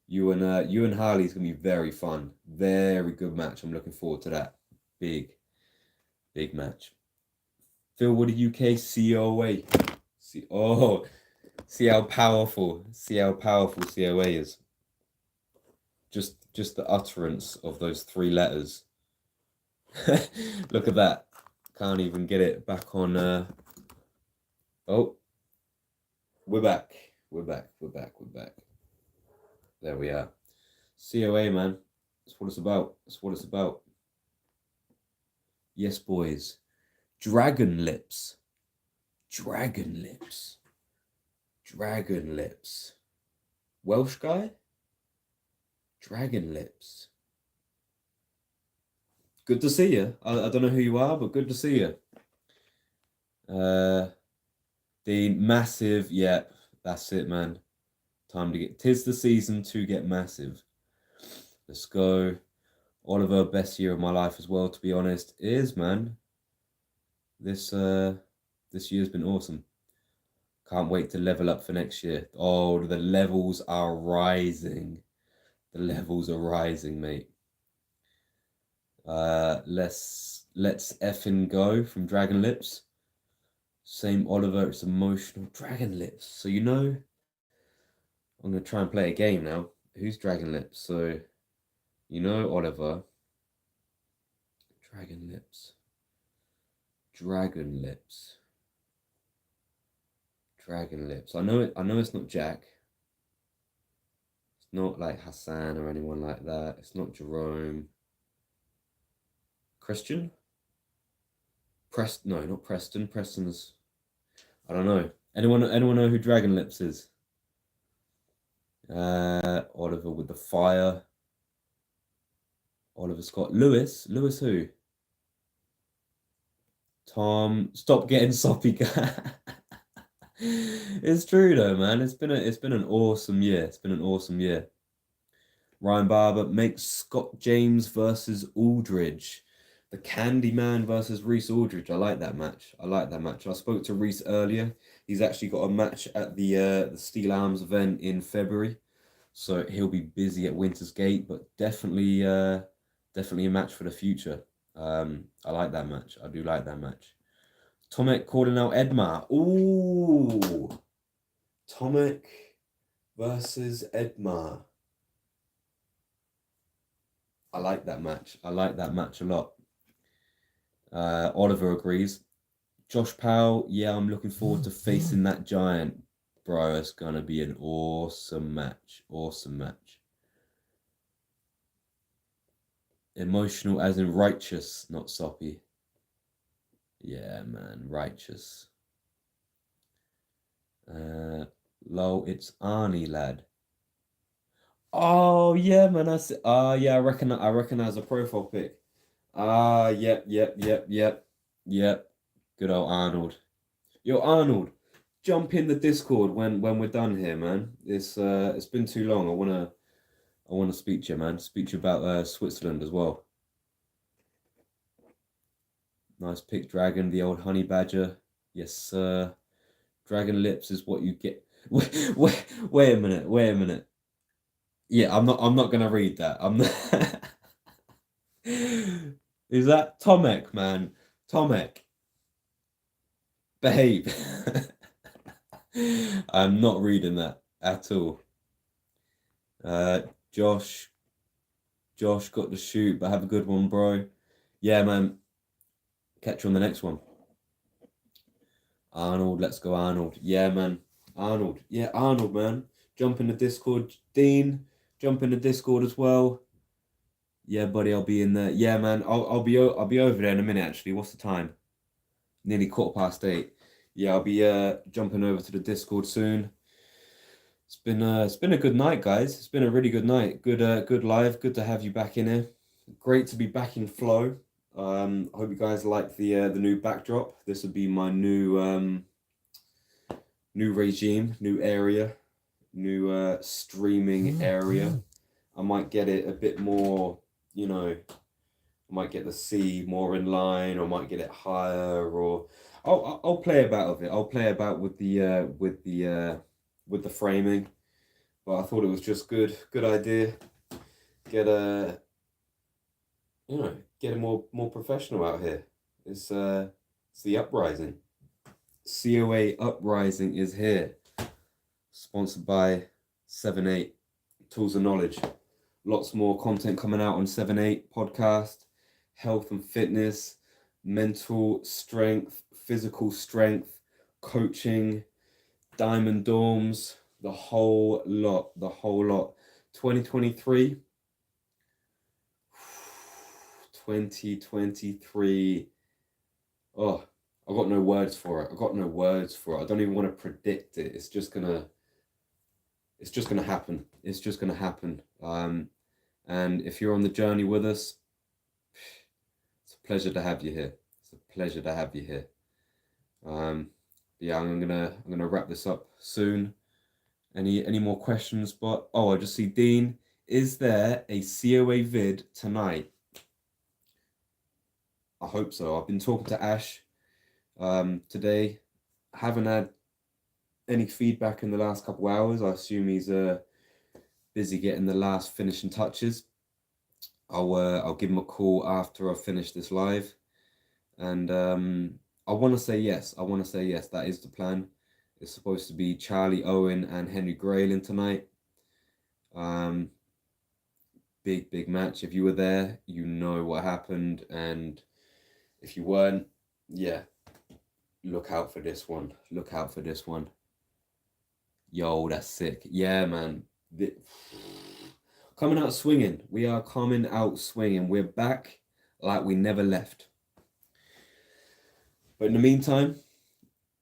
You and Harley's gonna be very fun. Very good match. I'm looking forward to that. Big match. Phil Woody UK COA. See how powerful COA is. Just the utterance of those three letters. Look at that. Can't even get it back on. Oh, we're back. We're back. There we are. COA, man. That's what it's about. Yes, boys. Dragon lips. Welsh guy? Dragon lips. Good to see you. I don't know who you are, but good to see you. Dean, massive. Yep, that's it, man. Time to get. 'Tis the season to get massive. Let's go. Oliver, best year of my life as well, to be honest. It is, man. This year's been awesome. Can't wait to level up for next year. Oh, the levels are rising. The levels are rising, mate. Let's effing go from Dragon Lips. Same Oliver, it's emotional. Dragon Lips. So I'm gonna try and play a game now. Who's Dragon Lips? So Oliver. Dragon Lips. I know it's not Jack. It's not like Hassan or anyone like that. It's not Jerome. Christian? No, not Preston. Preston's, I don't know. Anyone know who Dragon Lips is? Oliver with the fire. Oliver Scott. Lewis who? Tom, stop getting soppy. It's true though, man. It's been an awesome year. Ryan Barber makes Scott James versus Aldridge. The Candyman versus Reese Aldridge. I like that match. I spoke to Reese earlier. He's actually got a match at the Steel Arms event in February. So he'll be busy at Winter's Gate, but definitely a match for the future. I like that match. I do like that match. Tomek calling out Edmar. Ooh. Tomek versus Edmar. I like that match. I like that match a lot. Oliver agrees. Josh Powell, yeah, I'm looking forward to facing that giant. Bro, it's going to be an awesome match. Emotional as in righteous, not soppy. Yeah, man, righteous. Lol, it's Arnie, lad. Oh, yeah, man, yeah, I recognize a profile pic. Yep. Good old Arnold. Yo, Arnold, jump in the Discord when we're done here, man. It's been too long. I wanna speak to you, man. Speak to you about Switzerland as well. Nice pick, Dragon, the old honey badger. Yes, sir. Dragon lips is what you get. Wait a minute. Yeah, I'm not gonna read that. I'm not. Is that Tomek, man? Tomek. Behave. I'm not reading that at all. Josh got the shoot, but have a good one, bro. Yeah, man. Catch you on the next one. Arnold, let's go, Arnold. Yeah, man. Arnold. Yeah, Arnold, man. Jump in the Discord. Dean, jump in the Discord as well. Yeah, buddy, I'll be in there. Yeah, man, I'll be over there in a minute. Actually, what's the time? Nearly 8:15. Yeah, I'll be jumping over to the Discord soon. It's been a good night, guys. It's been a really good night. Good live. Good to have you back in here. Great to be back in flow. I hope you guys like the new backdrop. This would be my new regime, new area, new streaming area. I might get it a bit more, you know, I might get the C more in line, or I might get it higher, or I'll play about with it. I'll play about with the framing. But I thought it was just good idea. Get a get a more professional out here. It's the uprising. COA uprising is here. Sponsored by 7-8 Tools of Knowledge. Lots more content coming out on 7-8 podcast, health and fitness, mental strength, physical strength, coaching, diamond dorms, the whole lot, 2023. 2023. Oh, I got no words for it. I don't even want to predict it. It's just gonna happen. It's just gonna happen. And if you're on the journey with us, it's a pleasure to have you here. Yeah, I'm gonna wrap this up soon. Any more questions? But I just see Dean. Is there a COA vid tonight? I hope so. I've been talking to Ash today. Haven't had any feedback in the last couple hours. I assume he's busy getting the last finishing touches. I'll give him a call after I finish this live, and I want to say yes. That is the plan. It's supposed to be Charlie Owen and Henry Grayling tonight. Big match. If you were there, you know what happened, and if you weren't, yeah, look out for this one. Yo, that's sick. Yeah, man. Coming out swinging. We are coming out swinging. We're back like we never left. But in the meantime,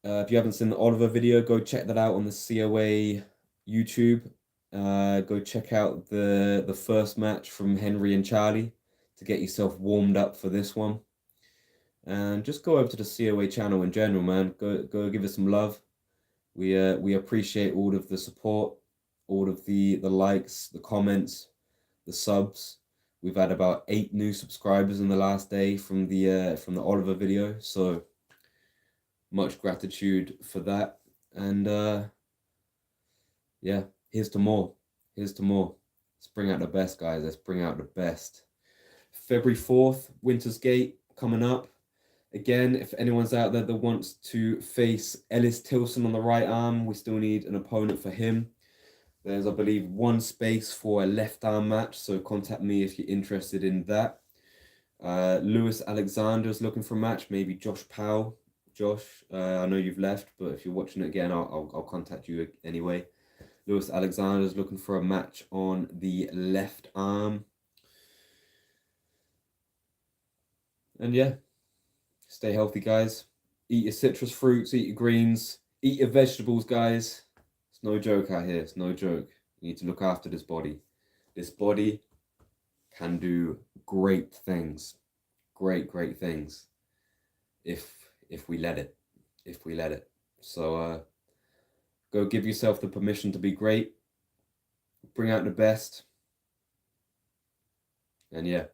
if you haven't seen the Oliver video, go check that out on the COA YouTube. Go check out the first match from Henry and Charlie to get yourself warmed up for this one. And just go over to the COA channel in general, man. Go give us some love. We appreciate all of the support, all of the likes, the comments, the subs. We've had about 8 new subscribers in the last day from the Oliver video, so much gratitude for that. And yeah, here's to more. Let's bring out the best, guys. Let's bring out the best. February 4th, Winter's Gate coming up. Again, if anyone's out there that wants to face Ellis Tilson on the right arm, we still need an opponent for him. There's, I believe, 1 space for a left arm match, so contact me if you're interested in that. Lewis Alexander's looking for a match, maybe Josh Powell. Josh, I know you've left, but if you're watching it again, I'll contact you anyway. Lewis Alexander's looking for a match on the left arm. And yeah, stay healthy, guys. Eat your citrus fruits, eat your greens, eat your vegetables, guys. It's no joke out here. It's no joke. You need to look after this body. This body can do great things. Great things. If we let it. So go give yourself the permission to be great. Bring out the best. And yeah,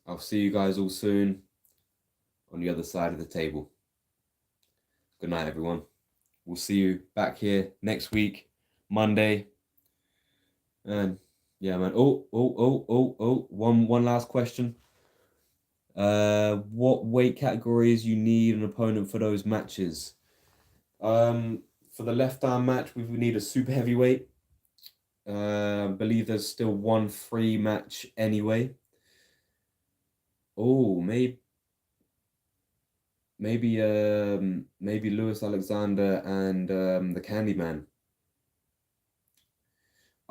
I'll see you guys all soon on the other side of the table. Good night, everyone. We'll see you back here next week, Monday. And yeah, man. One last question. What weight categories you need an opponent for those matches? For the left arm match, we need a super heavyweight. I believe there's still 1 free match anyway. Maybe Lewis Alexander and the Candyman.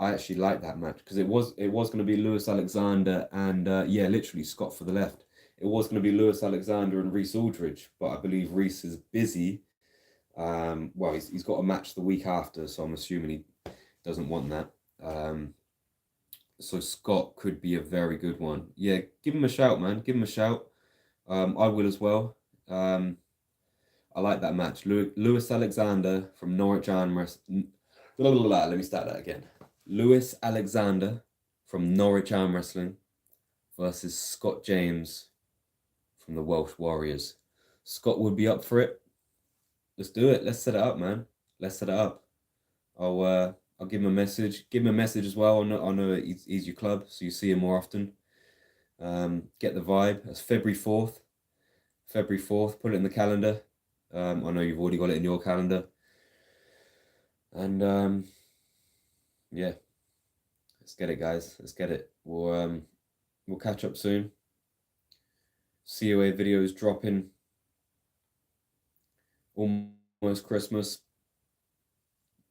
I actually like that match because it was going to be Lewis Alexander and yeah, literally Scott for the left. It was going to be Lewis Alexander and Reese Aldridge, but I believe Reese is busy. Well, he's got a match the week after, so I'm assuming he doesn't want that. So Scott could be a very good one. Yeah, give him a shout, man. Give him a shout. I will as well. I like that match. Lewis Alexander from Norwich Armwrestling. Let me start that again. Lewis Alexander from Norwich Armwrestling versus Scott James from the Welsh Warriors. Scott would be up for it. Let's do it. Let's set it up, man. Let's set it up. I'll give him a message. Give him a message as well. I know he's your club, so you see him more often. Get the vibe. That's February 4th. February 4th. Put it in the calendar. I know you've already got it in your calendar. And yeah, let's get it, guys. Let's get it. We'll catch up soon. COA videos dropping. Almost Christmas.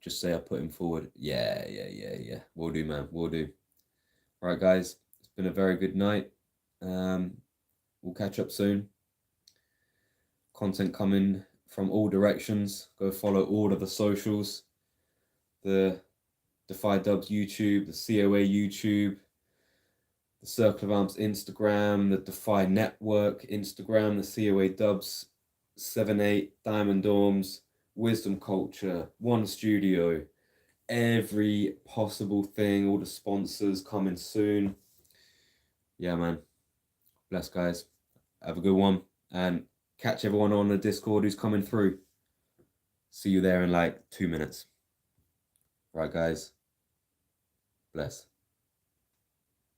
Just say I put him forward. Yeah. We'll do, man. We'll do. All right, guys. It's been a very good night. We'll catch up soon. Content coming from all directions. Go follow all of the socials. The Defy Dubs YouTube, the COA YouTube, the Circle of Arms Instagram, the Defy Network Instagram, the COA Dubs 7-8, Diamond Dorms, Wisdom Culture, One Studio, every possible thing, all the sponsors coming soon. Yeah, man. Bless, guys. Have a good one. And catch everyone on the Discord who's coming through. See you there in like 2 minutes. Right, guys. Bless.